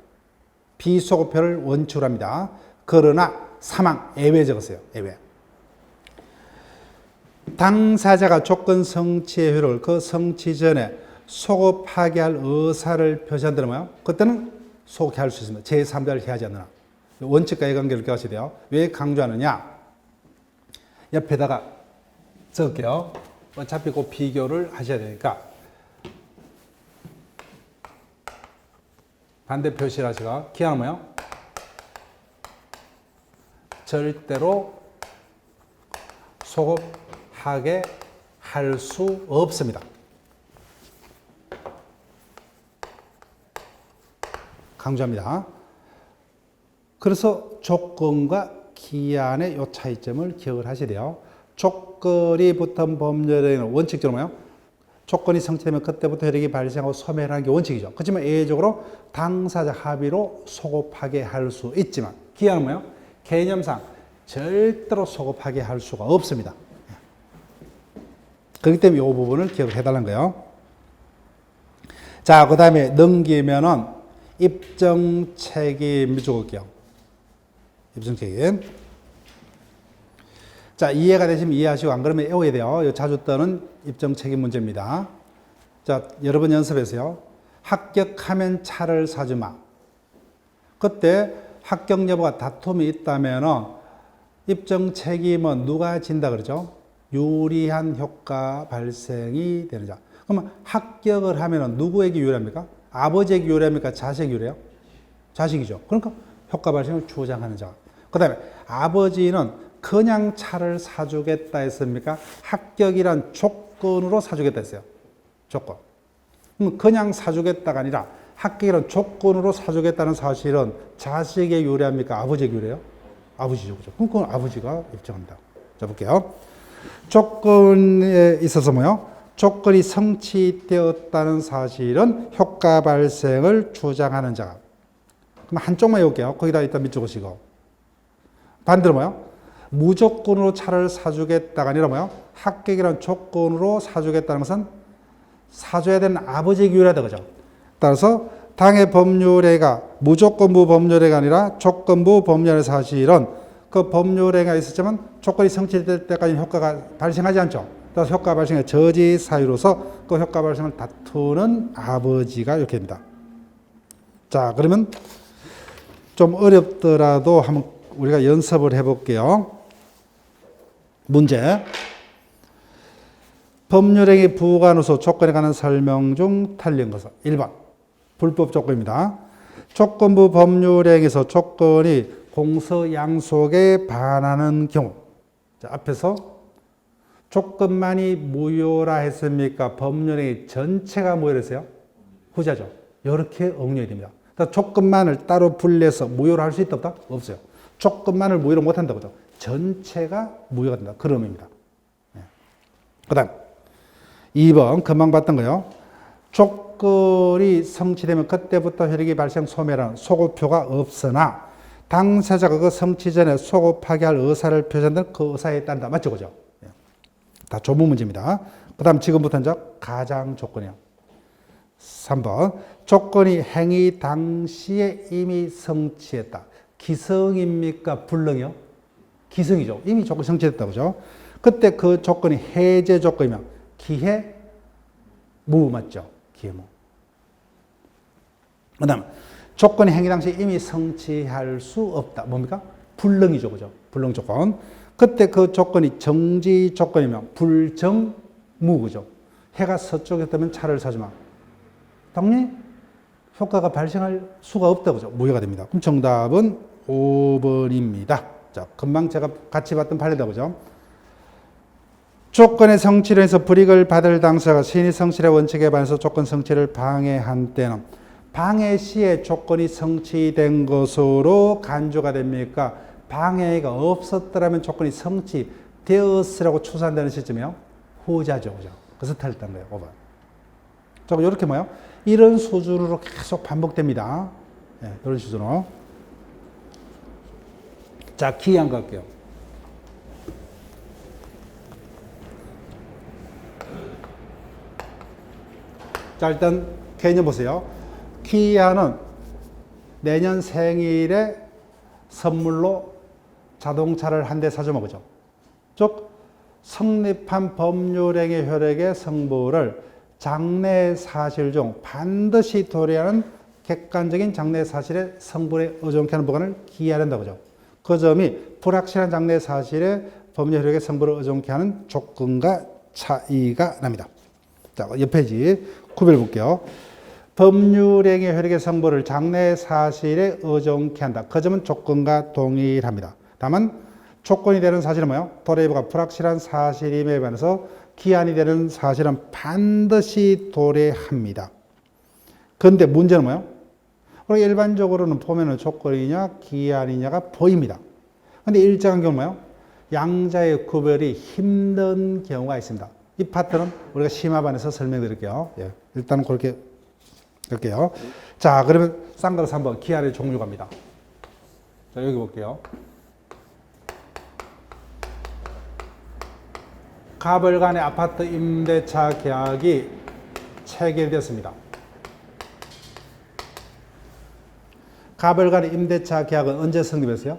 Speaker 1: 비소급혈을 원칙으로 합니다. 그러나 사망, 예외 적었어요. 예외. 당사자가 조건 성취의 혈액을 그 성취 전에 소급하게 할 의사를 표시한다는 뭐예요? 그때는 소급할 수 있습니다. 제3자를 해하지 않느나. 원칙과의 관계를 기억하셔야 돼요. 왜 강조하느냐? 옆에다가 적을게요. 어차피 그 비교를 하셔야 되니까. 반대 표시를 하시고, 기하는 뭐예요? 절대로 소급하게 할 수 없습니다. 강조합니다. 그래서 조건과 기한의 이 차이점을 기억을 하셔야 돼요. 조건이 붙은 법률에는 원칙적으로 뭐예요? 조건이 성취되면 그때부터 혈액이 발생하고 소멸하는 게 원칙이죠. 그렇지만 예외적으로 당사자 합의로 소급하게 할 수 있지만 기한은 뭐예요? 개념상 절대로 소급하게 할 수가 없습니다. 그렇기 때문에 이 부분을 기억을 해달라는 거예요. 자, 그 다음에 넘기면은 입증 책임 적을게요. 입증 책임. 자, 이해가 되시면 이해하시고 안 그러면 외워야 돼요. 자주 떠는 입증 책임 문제입니다. 자, 여러 번 연습해서요. 합격하면 차를 사주마. 그때 합격 여부가 다툼이 있다면 입증 책임은 누가 진다 그러죠? 유리한 효과 발생이 되는 자. 그러면 합격을 하면 누구에게 유리합니까? 아버지에게 유리합니까? 자식에게 유리해요? 자식이죠. 그러니까 효과 발생을 주장하는 자. 그 다음에 아버지는 그냥 차를 사주겠다 했습니까? 합격이란 조건으로 사주겠다 했어요. 조건. 그럼 그냥 사주겠다가 아니라 합격이란 조건으로 사주겠다는 사실은 자식에게 유리합니까? 아버지에게 유리해요? 아버지죠. 그죠? 그럼 그건 아버지가 입증합니다. 자, 볼게요. 조건에 있어서 뭐요? 조건이 성취되었다는 사실은 효과 발생을 주장하는 자가. 그럼 한쪽만 해볼게요. 거기다 일단 밑줄 그시고. 반대로 뭐요? 무조건으로 차를 사주겠다가 아니라 뭐요? 합격이라는 조건으로 사주겠다는 것은 사줘야 되는 아버지에게 유리하다. 그죠? 따라서 당의 법률행위가 무조건부 법률행위가 아니라 조건부 법률의 사실은 그 법률행위가 있었지만 조건이 성취될 때까지 효과가 발생하지 않죠. 따라서 효과 발생의 저지 사유로서 그 효과 발생을 다투는 아버지가 이렇게 됩니다. 자, 그러면 좀 어렵더라도 한번 우리가 연습을 해볼게요. 문제. 법률행위 부관우소 조건에 관한 설명 중 틀린 것은 1번. 불법 조건입니다. 조건부 법률행위에서 조건이 공서양속에 반하는 경우. 자, 앞에서 조건만이 무효라 했습니까? 법률행위 전체가 무효라 했어요? 후자죠. 이렇게 응용이 됩니다. 그러니까 조건만을 따로 분리해서 무효로 할 수 있다 없다? 없어요. 조건만을 무효로 못한다고 하죠. 전체가 무효가 된다. 그런 의미입니다. 네. 그 다음 2번 금방 봤던 거요. 조건이 성취되면 그때부터 혈액이 발생 소멸하는 소급표가 없으나 당사자가 그 성취 전에 소급하게 할 의사를 표시한다는 그 의사에 따른다. 맞죠? 그죠? 네. 다 조문 문제입니다. 그 다음 지금부터는 가장 조건이요. 3번 조건이 행위 당시에 이미 성취했다. 기성입니까? 불능이요? 기성이죠. 이미 조건이 성취됐다고 그죠? 그때 그 조건이 해제 조건이면 기해 무 맞죠? 기해 무. 그 다음 조건이 행위 당시에 이미 성취할 수 없다. 뭡니까? 불능이죠. 그죠? 불능 조건. 그때 그 조건이 정지 조건이면 불정무 그죠? 해가 서쪽이었다면 차를 사주마. 당연히 효과가 발생할 수가 없다. 그죠? 무효가 됩니다. 그럼 정답은 5번입니다. 자, 금방 제가 같이 봤던 판례다. 그죠? 조건의 성취로 해서 불이익을 받을 당사가 시인의 성취의 원칙에 반해서 조건 성취를 방해한 때는 방해 시에 조건이 성취된 것으로 간주가 됩니까? 방해가 없었더라면 조건이 성취되었으라고 추산되는 시점이요. 후자죠. 그죠? 그래서 틀렸던 거예요. 5번. 조금 이렇게 뭐요? 이런 수준으로 계속 반복됩니다. 네, 이런 수준으로. 자, 기한 갈게요. 자, 일단 개념 보세요. 기한은 내년 생일에 선물로 자동차를 한 대 사주면 그죠? 즉 성립한 법률행위 효력의 성부를 장래 사실 중 반드시 도래하는 객관적인 장래 사실의 성분에 의존케 하는 보관을 기한한다 그죠? 그 점이 불확실한 장래 사실의 법률 효력의 성분을 의존케 하는 조건과 차이가 납니다. 자, 옆 페이지 구별 볼게요. 법률행위 효력의 성분을 장래 사실에 의존케 한다. 그 점은 조건과 동일합니다. 다만 조건이 되는 사실은 뭐예요? 도래부가 불확실한 사실임에 반해서 기한이 되는 사실은 반드시 도래합니다. 그런데 문제는 뭐예요? 우리가 일반적으로는 보면은 조건이냐 기한이냐가 보입니다. 그런데 일정한 경우 뭐예요? 양자의 구별이 힘든 경우가 있습니다. 이 파트는 우리가 심화반에서 설명드릴게요. 예, 일단은 그렇게 할게요. 자, 그러면 쌍그릇 한번 기한의 종류가입니다. 자, 여기 볼게요. 갑을 간의 아파트 임대차 계약이 체결되었습니다. 갑을 간의 임대차 계약은 언제 성립했어요?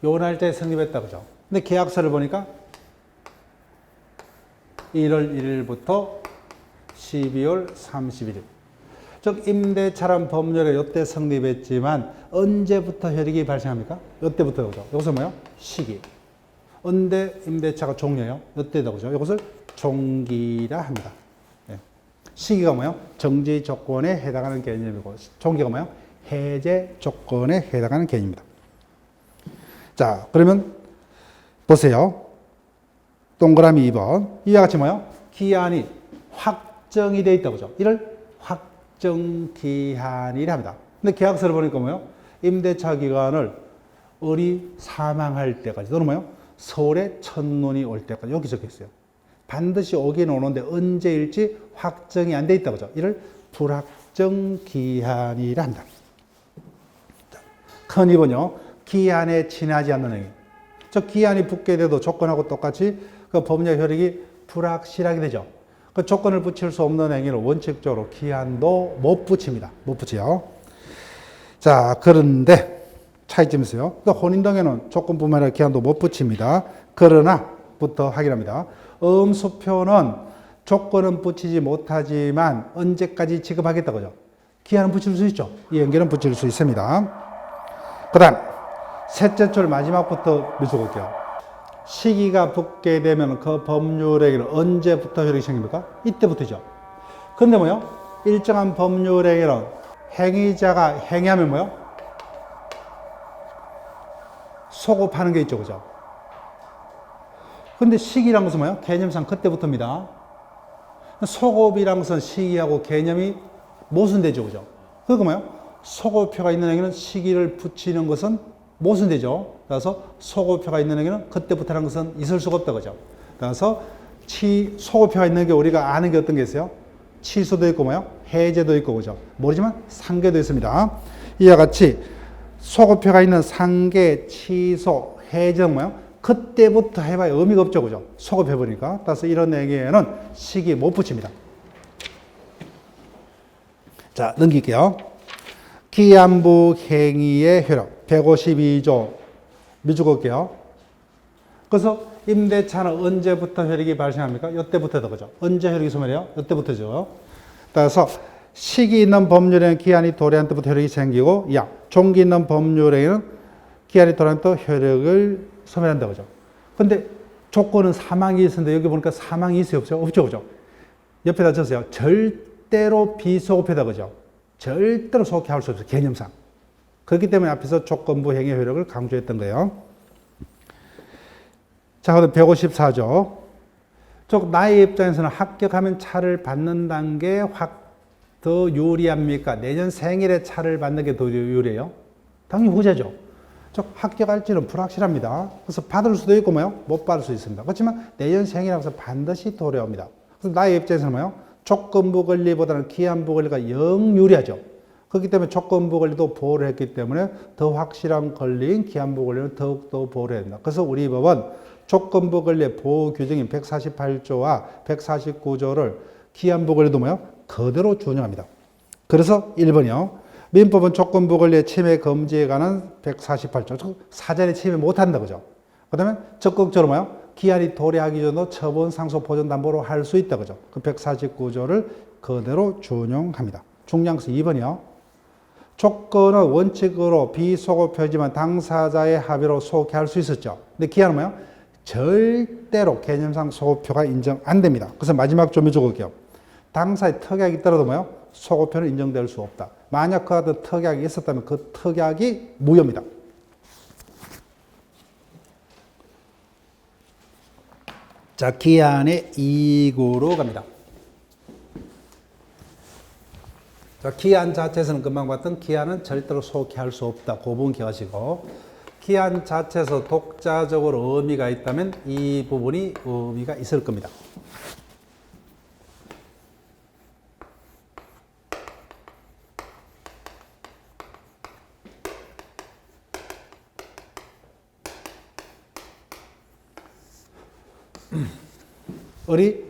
Speaker 1: 요 날짜에 성립했다 그죠? 근데 계약서를 보니까 1월 1일부터 12월 31일. 즉 임대차란 법률에 요때 성립했지만 언제부터 효력이 발생합니까? 요때부터 그죠? 여기서 뭐요? 시기. 언제 임대차가 종료해요? 요때다 그죠? 이것을 종기라 합니다. 네. 시기가 뭐요? 정지 조건에 해당하는 개념이고 종기가 뭐요? 해제 조건에 해당하는 개념입니다. 자, 그러면 보세요. 동그라미 2번. 이와 같이 뭐요? 기한이 확정이 되어 있다 그죠? 이를 확정 기한이라 합니다. 근데 계약서를 보니까 뭐요? 임대차 기간을 을이 사망할 때까지 또는 뭐요? 서울에 첫눈이 올 때까지 여기 적혀 있어요. 반드시 오긴 오는데 언제일지 확정이 안 돼 있다 그죠? 이를 불확정 기한이라 한다. 큰 2번요. 기한에 지나지 않는 행위. 즉 기한이 붙게 돼도 조건하고 똑같이 그 법률 효력이 불확실하게 되죠. 그 조건을 붙일 수 없는 행위는 원칙적으로 기한도 못 붙입니다. 못 붙여요. 자, 그런데 차이점이 있어요. 혼인등에는 조건뿐만 아니라 기한도 못 붙입니다. 그러나부터 확인합니다. 음수표는 조건은 붙이지 못하지만 언제까지 지급하겠다 그죠? 기한은 붙일 수 있죠. 이 연결은 붙일 수 있습니다. 그 다음 셋째 줄 마지막부터 밀어볼게요. 시기가 붙게 되면 그 법률행위는 언제부터 효력이 생깁니까? 이때부터죠. 근데 뭐요? 일정한 법률행위는 행위자가 행위하면 뭐요? 소급하는 게 있죠. 그죠? 근데 시기란 것은 뭐예요? 개념상 그때부터입니다. 소급이란 것은 시기하고 개념이 모순되죠. 그죠? 그러니까 뭐예요? 소급표가 있는 행위는 시기를 붙이는 것은 모순되죠. 그래서 소급표가 있는 행위는 그때부터라는 것은 있을 수가 없다. 그죠? 그래서 소급표가 있는 게 우리가 아는 게 어떤 게 있어요? 취소도 있고 뭐요? 해제도 있고 그죠? 모르지만 상계도 있습니다. 이와 같이 소급표가 있는 상계, 취소, 해제는 뭐예요? 그때부터 해봐야 의미가 없죠. 그죠? 소급해보니까. 따라서 이런 행위에는 시기 못 붙입니다. 자, 넘길게요. 기한부 행위의 효력. 152조. 미주볼게요. 그래서 임대차는 언제부터 효력이 발생합니까? 이때부터다. 그죠? 언제 효력이 소멸해요? 이때부터죠. 따라서 시기 있는 법률에는 기한이 도래한 때부터 효력이 생기고, 종기 있는 법률에는 기한이 도래한 때 효력을 소멸한다. 그죠? 근데 조건은 사망이 있었는데 여기 보니까 사망이 있어요? 없죠? 없죠? 그죠? 옆에다 쳤어요. 절대로 비소급해다. 그죠? 절대로 소급해 할 수 없어요. 개념상. 그렇기 때문에 앞에서 조건부 행위 효력을 강조했던 거예요. 자, 그럼 154조. 즉 나의 입장에서는 합격하면 차를 받는다는 게 확 더 유리합니까? 내년 생일에 차를 받는 게 더 유리해요? 당연히 후자죠. 즉 합격할지는 불확실합니다. 그래서 받을 수도 있고 뭐요? 못 받을 수 있습니다. 그렇지만 내년 생일이라고 해서 반드시 도래합니다. 그래서 나의 입장에서는 뭐요? 조건부 권리보다는 기한부 권리가 영 유리하죠. 그렇기 때문에 조건부 권리도 보호를 했기 때문에 더 확실한 권리인 기한부 권리는 더욱더 보호를 해야 됩니다. 그래서 우리 법은 조건부 권리의 보호 규정인 148조와 149조를 기한부 권리도 뭐요? 그대로 준용합니다. 그래서 1번이요. 민법은 조건부 권리의 침해 금지에 관한 148조. 사전에 침해 못한다. 그죠? 그 다음에 적극적으로 뭐요? 기한이 도래하기 전도 처분, 상소, 보전, 담보로 할 수 있다. 그죠? 그 149조를 그대로 준용합니다. 중요한 것은 2번이요. 조건은 원칙으로 비소급 표지만 당사자의 합의로 소개할 수 있었죠. 근데 기한은 뭐요? 절대로 개념상 소급표가 인정 안 됩니다. 그래서 마지막 좀 적을게요. 당사의 특약이 있더라도 뭐요? 소급표는 인정될 수 없다. 만약 그 같은 특약이 있었다면 그 특약이 무효입니다. 자, 기한의 이익으로 갑니다. 자, 기한 자체에서는 금방 봤던 기한은 절대로 소개할 수 없다. 그 부분 기억하시고, 기한 자체에서 독자적으로 의미가 있다면 이 부분이 의미가 있을 겁니다. 우리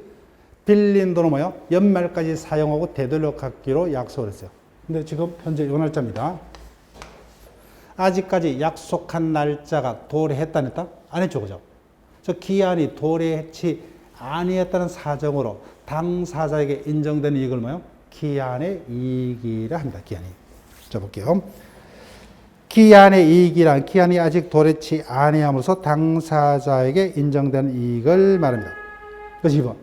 Speaker 1: 빌린 돈은 뭐요? 연말까지 사용하고 되돌려 갚기로 약속을 했어요. 근데 지금 현재 요 날짜입니다. 아직까지 약속한 날짜가 도래했다 안 했다? 안 했죠, 그죠? 저 기한이 도래치 아니했다는 사정으로 당사자에게 인정되는 이익을 뭐요? 기한의 이익이라 합니다. 기한이. 자, 볼게요. 기한의 이익이란 기한이 아직 도래치 아니함으로써 당사자에게 인정되는 이익을 말합니다. 그래서 2번.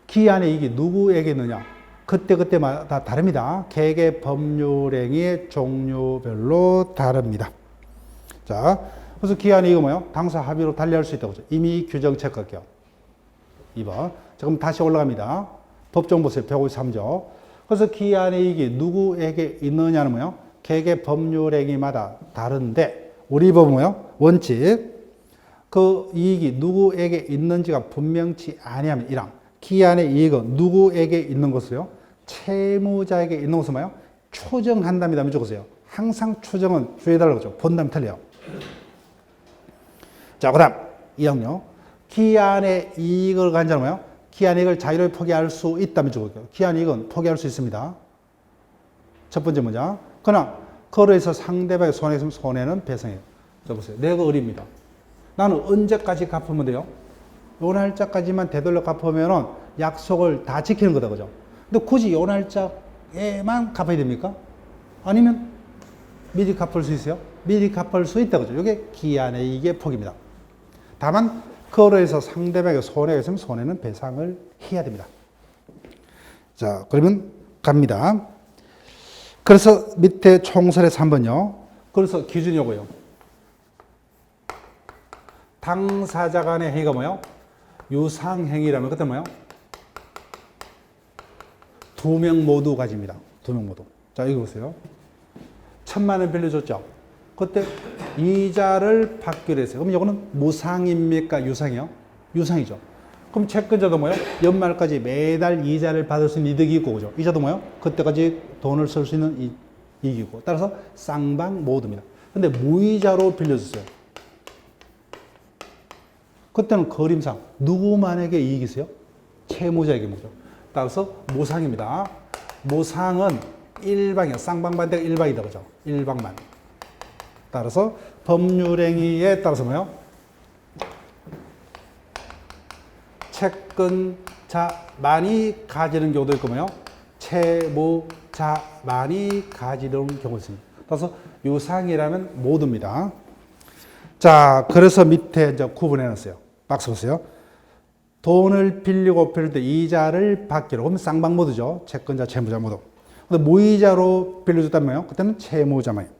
Speaker 1: 기한의 이익이 누구에게 있느냐? 그때그때마다 다릅니다. 개개 법률행위의 종류별로 다릅니다. 자, 그래서 기한의 이익은 뭐예요? 당사 합의로 달리할 수 있다고 하죠. 이미 규정 체크할게요. 2번. 자, 그럼 다시 올라갑니다. 법정 보세요. 153조. 그래서 기한의 이익이 누구에게 있느냐는 뭐예요? 개개 법률행위마다 다른데, 우리 법은 뭐예요? 원칙. 그 이익이 누구에게 있는지가 분명치 아니하면 1항. 기한의 이익은 누구에게 있는 것을요? 채무자에게 있는 것을 뭐예요? 추정한답니다. 적으세요. 항상 추정은 주의해달라고 하죠. 본다면 틀려요. 자, 그 다음 2항요. 기한의 이익을 간자는 뭐예요? 기한의 이익을 자유롭게 포기할 수 있다면 적을게요. 기한의 이익은 포기할 수 있습니다. 첫 번째 문장. 그러나 거래에서 상대방의 손해가 있으면 손해는 배상해요. 자, 보세요. 내가 의리입니다. 나는 언제까지 갚으면 돼요? 요 날짜까지만 되돌려 갚으면 약속을 다 지키는 거다, 그죠? 근데 굳이 요 날짜에만 갚아야 됩니까? 아니면 미리 갚을 수 있어요? 미리 갚을 수 있다, 그죠? 이게 기한의 이익의 폭입니다. 다만 거래에서 상대방에게 손해가 있으면 손해는 배상을 해야 됩니다. 자, 그러면 갑니다. 그래서 밑에 총설의 3번요. 그래서 기준이 요거예요. 당사자 간의 행위가 뭐예요? 유상행위라면 그때 뭐예요? 두 명 모두 가집니다. 두 명 모두. 자, 여기 보세요. 1,000만 원 빌려줬죠? 그때 이자를 받기로 했어요. 그럼 이거는 무상입니까? 유상이요? 유상이죠. 그럼 채권자도 뭐예요? 연말까지 매달 이자를 받을 수 있는 이득이 있고, 그죠? 이자도 뭐예요? 그때까지 돈을 쓸 수 있는 이익이고. 따라서 쌍방 모두입니다. 근데 무이자로 빌려줬어요. 그때는 거림상 누구만에게 이익이 있어요? 채무자에게 뭐죠? 따라서 무상입니다. 무상은 일방이야. 쌍방반대가 일방이다, 그죠? 일방만. 따라서 법률행위에 따라서 뭐예요? 채권자만이 가지는 경우도 있고 뭐예요? 채무자만이 가지는 경우가 있습니다. 따라서 유상이라면 모두입니다. 자, 그래서 밑에 이제 구분해 놨어요. 박스 보세요. 돈을 빌리고 빌릴 때 이자를 받기로. 그러면 쌍방 모두죠. 채권자, 채무자 모두. 근데 무이자로 빌려줬다면요? 그때는 채무자만이에요.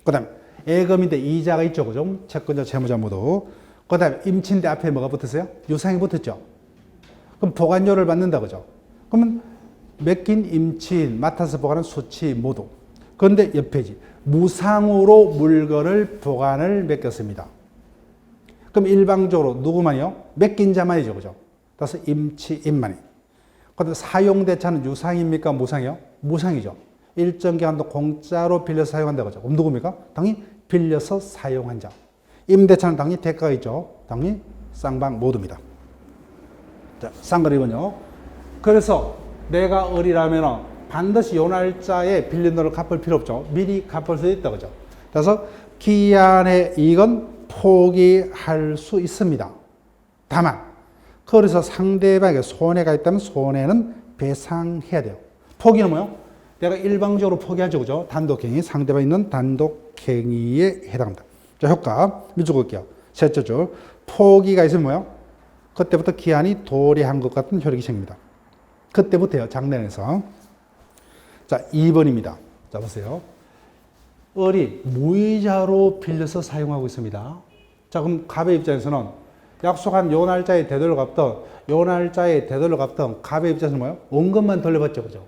Speaker 1: 그 다음에 예금인데 이자가 있죠. 그죠? 채권자, 채무자 모두. 그 다음에 임친데 앞에 뭐가 붙었어요? 유상이 붙었죠. 그럼 보관료를 받는다 그죠? 그러면 맡긴 임치인, 맡아서 보관한 수취인 모두. 그런데 옆에지. 무상으로 물건을 보관을 맡겼습니다. 그럼 일방적으로 누구만이요? 맡긴 자만이죠. 그죠? 그래서 임치인만이. 그런데 사용대차는 유상입니까? 무상이요? 무상이죠. 일정 기간도 공짜로 빌려서 사용한다 그죠? 그럼 누굽니까? 당연히 빌려서 사용한 자. 임대차는 당연히 대가가 있죠. 당연히 쌍방 모두입니다. 자, 쌍거리군요. 그래서 내가 어리라면 반드시 요 날짜에 빌린 돈을 갚을 필요 없죠. 미리 갚을 수 있다 그죠? 그래서 기한의 이익은 포기할 수 있습니다. 다만 그래서 상대방에게 손해가 있다면 손해는 배상해야 돼요. 포기는 뭐요? 내가 일방적으로 포기하죠. 그죠? 단독행위, 상대방이 있는 단독행위에 해당합니다. 자, 효과 밑줄 그을게요. 셋째 줄 포기가 있으면 뭐요? 그때부터 기한이 도래한 것 같은 효력이 생깁니다. 그때부터요. 장난에서. 자, 2번입니다. 자, 보세요. 을이 무이자로 빌려서 사용하고 있습니다. 자, 그럼 갑의 입장에서는 약속한 요 날짜에 되돌려 갚던, 요 날짜에 되돌려 갚던 갑의 입장에서는 뭐예요? 원금만 돌려받죠. 그죠?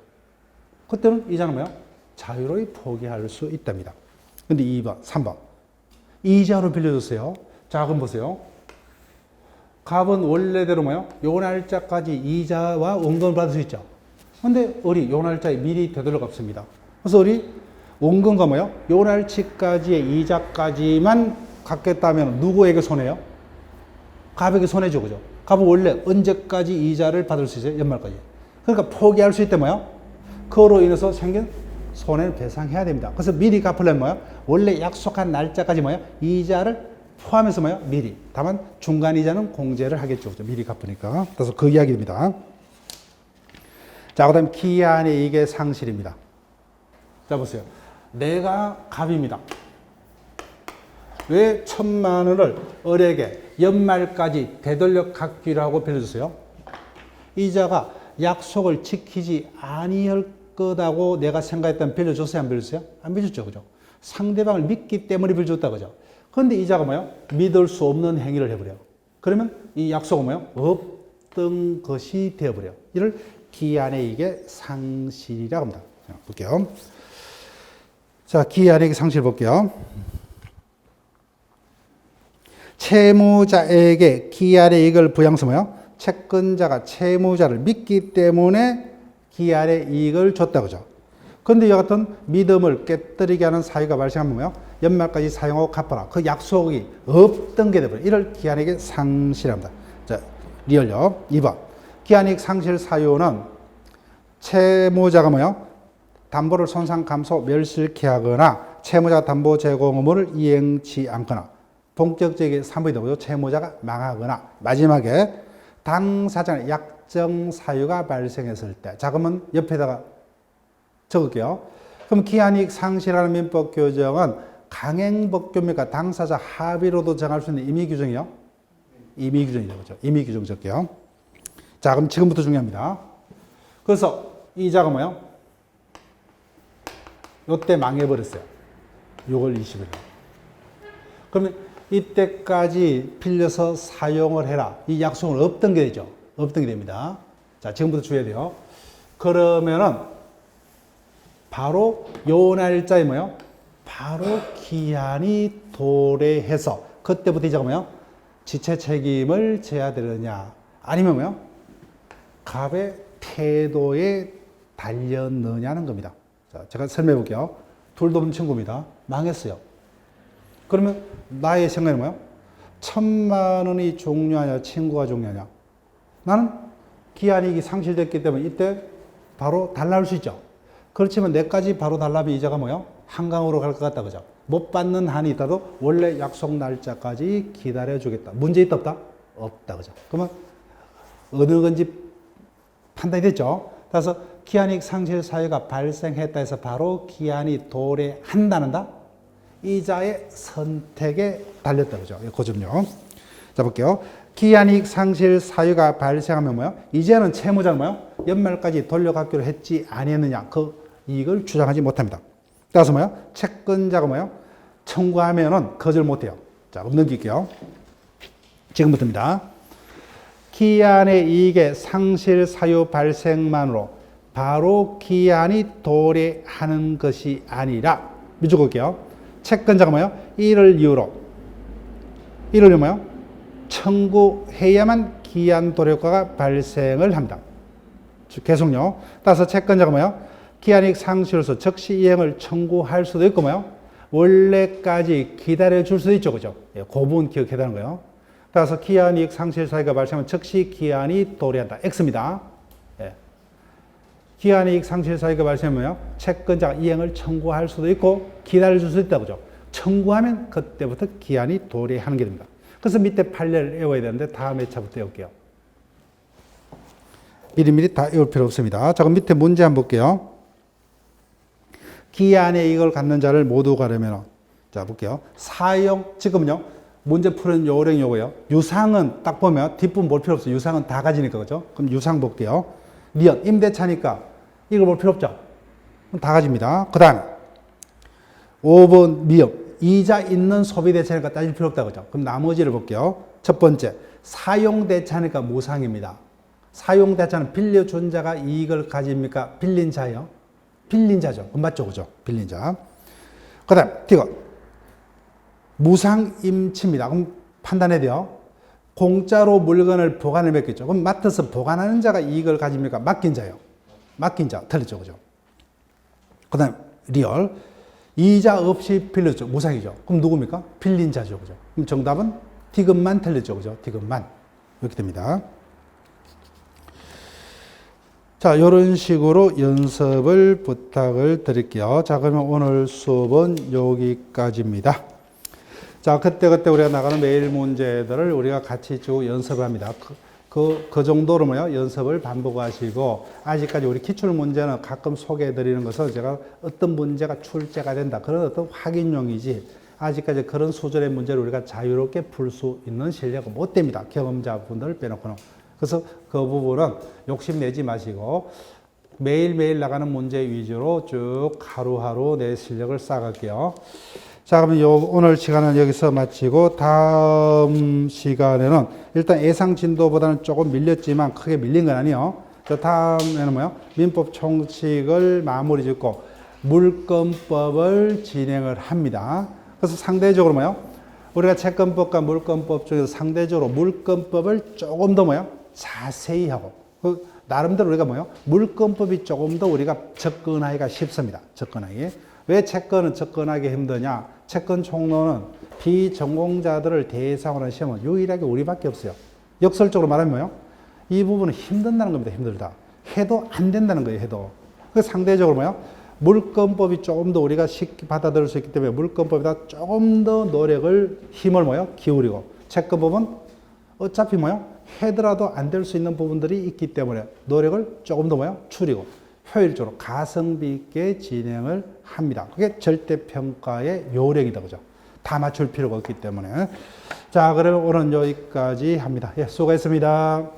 Speaker 1: 그때는 이자는 뭐예요? 자유로이 포기할 수 있답니다. 근데 2번, 3번. 이자로 빌려줬어요. 자, 그럼 보세요. 갑은 원래대로 뭐예요? 요 날짜까지 이자와 원금을 받을 수 있죠. 근데 을이 요 날짜에 미리 되돌려 갚습니다. 그래서 을이 원금과 뭐예요? 요 날치까지의 이자까지만 갚겠다면 누구에게 손해요? 갑에게 손해죠. 그죠? 갑은 원래 언제까지 이자를 받을 수 있어요? 연말까지. 그러니까 포기할 수 있대 뭐예요? 그로 인해서 생긴 손해를 배상해야 됩니다. 그래서 미리 갚으려면 뭐예요? 원래 약속한 날짜까지 뭐예요? 이자를 포함해서 뭐예요? 미리. 다만 중간 이자는 공제를 하겠죠. 그죠? 미리 갚으니까. 그래서 그 이야기입니다. 자, 그 다음에 기한의 이익의 상실입니다. 자, 보세요. 내가 갑입니다. 왜 1,000만 원을 을에게 연말까지 되돌려 갚기로 하고 빌려줬어요? 이자가 약속을 지키지 아니할 거다고 내가 생각했다면 빌려줬어요? 안 빌려줬어요? 안 빌려줬죠. 그죠? 상대방을 믿기 때문에 빌려줬다. 그죠? 그런데 이자가 뭐예요? 믿을 수 없는 행위를 해버려요. 그러면 이 약속은 뭐예요? 없던 것이 되어버려요. 이를 기한의 이익의 상실이라고 합니다. 자, 볼게요. 자, 기한의 이익의 상실 볼게요. 채무자에게 기한의 이익을 부양해서 뭐예요? 채권자가 채무자를 믿기 때문에 기한의 이익을 줬다 그죠? 그런데 이와 같은 믿음을 깨뜨리게 하는 사유가 발생하면 뭐예요? 연말까지 사용하고 갚아라. 그 약속이 없던 게 되버려요. 이를 기한의 이익의 상실합니다. 자, 리얼요. 2번. 기한의 이익 상실 사유는 채무자가 뭐예요? 담보를 손상, 감소, 멸실케 하거나 채무자가 담보 제공 의무를 이행치 않거나 본격적인 3번이 되고요. 채무자가 망하거나 마지막에 당사자의 약정 사유가 발생했을 때. 자, 그러면 옆에다가 적을게요. 그럼 기한이익 상실하는 민법 규정은 강행법규입니까? 당사자 합의로도 정할 수 있는 임의규정이요? 임의규정이죠. 그렇죠? 임의규정 적게요. 자, 그럼 지금부터 중요합니다. 그래서 이자가 뭐예요? 요때 망해버렸어요. 6월 20일. 그러면 이때까지 빌려서 사용을 해라. 이 약속은 없던 게 되죠. 없던 게 됩니다. 자, 지금부터 주의해야 돼요. 그러면은 바로 요 날짜에 뭐예요? 바로 기한이 도래해서 그때부터 이자가 뭐예요? 지체 책임을 져야 되느냐? 아니면 뭐예요? 갑의 태도에 달렸느냐는 겁니다. 자, 제가 설명해 볼게요. 둘도 없는 친구입니다. 망했어요. 그러면 나의 생각은 뭐예요? 1,000만 원이 중요하냐, 친구가 중요하냐? 나는 기한이익이 상실됐기 때문에 이때 바로 달라할 수 있죠. 그렇지만 내까지 바로 달라면 이자가 뭐예요? 한강으로 갈 것 같다, 그죠? 못 받는 한이 있다도 원래 약속 날짜까지 기다려주겠다. 문제 있다, 없다? 없다, 그죠? 그러면 어느 건지 판단이 됐죠? 그래서 기한이익 상실 사유가 발생했다 해서 바로 기한이 도래한다는다? 이자의 선택에 달렸다, 그죠? 그 점요. 자, 볼게요. 기한이익 상실 사유가 발생하면 뭐예요? 이제는 채무자는 뭐예요? 연말까지 돌려갚기로 했지 아니했느냐? 그 이익을 주장하지 못합니다. 따라서 뭐예요? 채권자가 뭐예요? 청구하면은 거절 못해요. 자, 그럼 넘길게요. 지금부터입니다. 기한의 이익의 상실 사유 발생만으로 바로 기한이 도래하는 것이 아니라 미주고 볼게요. 채권자가 뭐요? 이를 이유로 뭐요? 청구해야만 기한 도래 효과가 발생을 합니다. 계속요. 따라서 채권자가 뭐요? 기한이익 상실로서 즉시 이행을 청구할 수도 있고 뭐요? 원래까지 기다려줄 수도 있죠. 그죠? 그 부분 기억해야 되는 거예요. 따라서 기한이익 상실 사유가 발생하면 즉시 기한이 도래한다. X입니다. 예. 기한이익 상실 사유가 발생하면 채권자가 이행을 청구할 수도 있고 기다려줄 수도 있다. 그죠? 청구하면 그때부터 기한이 도래하는 게 됩니다. 그래서 밑에 판례를 외워야 되는데 다음 회차부터 외울게요. 미리미리 다 외울 필요 없습니다. 자, 그럼 밑에 문제 한번 볼게요. 기한의 이익을 갖는 자를 모두 가려면, 자, 볼게요. 지금요, 문제 푸는 요령 요거요. 유상은 딱 보면 뒷부분 볼 필요 없어요. 유상은 다 가지니까, 그죠? 그럼 유상 볼게요. 니은, 임대차니까 이걸 볼 필요 없죠? 그럼 다 가집니다. 그 다음에 5번 미음, 이자 있는 소비대차니까 따질 필요 없다, 그죠? 그럼 나머지를 볼게요. 첫 번째, 사용대차니까 무상입니다. 사용대차는 빌려준 자가 이익을 가집니까? 빌린 자요? 빌린 자죠. 그럼 맞죠, 그죠? 빌린 자. 그 다음, 이거 무상임치입니다. 그럼 판단해야 돼요. 공짜로 물건을 보관을 맡겼죠. 그럼 맡아서 보관하는 자가 이익을 가집니까? 맡긴 자요. 맡긴 자. 틀렸죠, 그죠? 그 다음, 리얼. 이자 없이 빌렸죠. 무상이죠. 그럼 누굽니까? 빌린 자죠. 그죠? 그럼 정답은 디귿만 틀렸죠. 그죠? 디귿만. 이렇게 됩니다. 자, 이런 식으로 연습을 부탁을 드릴게요. 자, 그러면 오늘 수업은 여기까지입니다. 자, 그때 우리가 나가는 매일 문제들을 우리가 같이 쭉 연습을 합니다. 그 정도로 뭐요? 연습을 반복하시고, 아직까지 우리 기출 문제는 가끔 소개해 드리는 것은 제가 어떤 문제가 출제가 된다. 그런 어떤 확인용이지, 아직까지 그런 수준의 문제를 우리가 자유롭게 풀 수 있는 실력은 못 됩니다. 경험자분들을 빼놓고는. 그래서 그 부분은 욕심내지 마시고, 매일매일 나가는 문제 위주로 쭉 하루하루 내 실력을 쌓아갈게요. 자, 그러면 오늘 시간은 여기서 마치고 다음 시간에는 일단 예상 진도보다는 조금 밀렸지만 크게 밀린 건 아니에요. 저 다음에는 뭐요? 민법 총칙을 마무리 짓고 물권법을 진행을 합니다. 그래서 상대적으로 뭐요? 우리가 채권법과 물권법 중에서 상대적으로 물권법을 조금 더 뭐요? 자세히 하고 나름대로 우리가 뭐요? 물권법이 조금 더 우리가 접근하기가 쉽습니다. 접근하기. 왜 채권은 접근하기 힘드냐? 채권 총론은 비전공자들을 대상으로 하는 시험은 유일하게 우리밖에 없어요. 역설적으로 말하면 뭐요? 이 부분은 힘든다는 겁니다. 힘들다. 해도 안 된다는 거예요. 해도. 그 상대적으로 뭐요? 물권법이 조금 더 우리가 쉽게 받아들일 수 있기 때문에 물권법보다 조금 더 노력을 힘을 뭐요? 기울이고 채권법은 어차피 뭐요? 해더라도 안 될 수 있는 부분들이 있기 때문에 노력을 조금 더 뭐요? 줄이고 효율적으로 가성비 있게 진행을 합니다. 그게 절대평가의 요령이다. 그죠? 다 맞출 필요가 없기 때문에. 자, 그러면 오늘 여기까지 합니다. 예, 수고했습니다.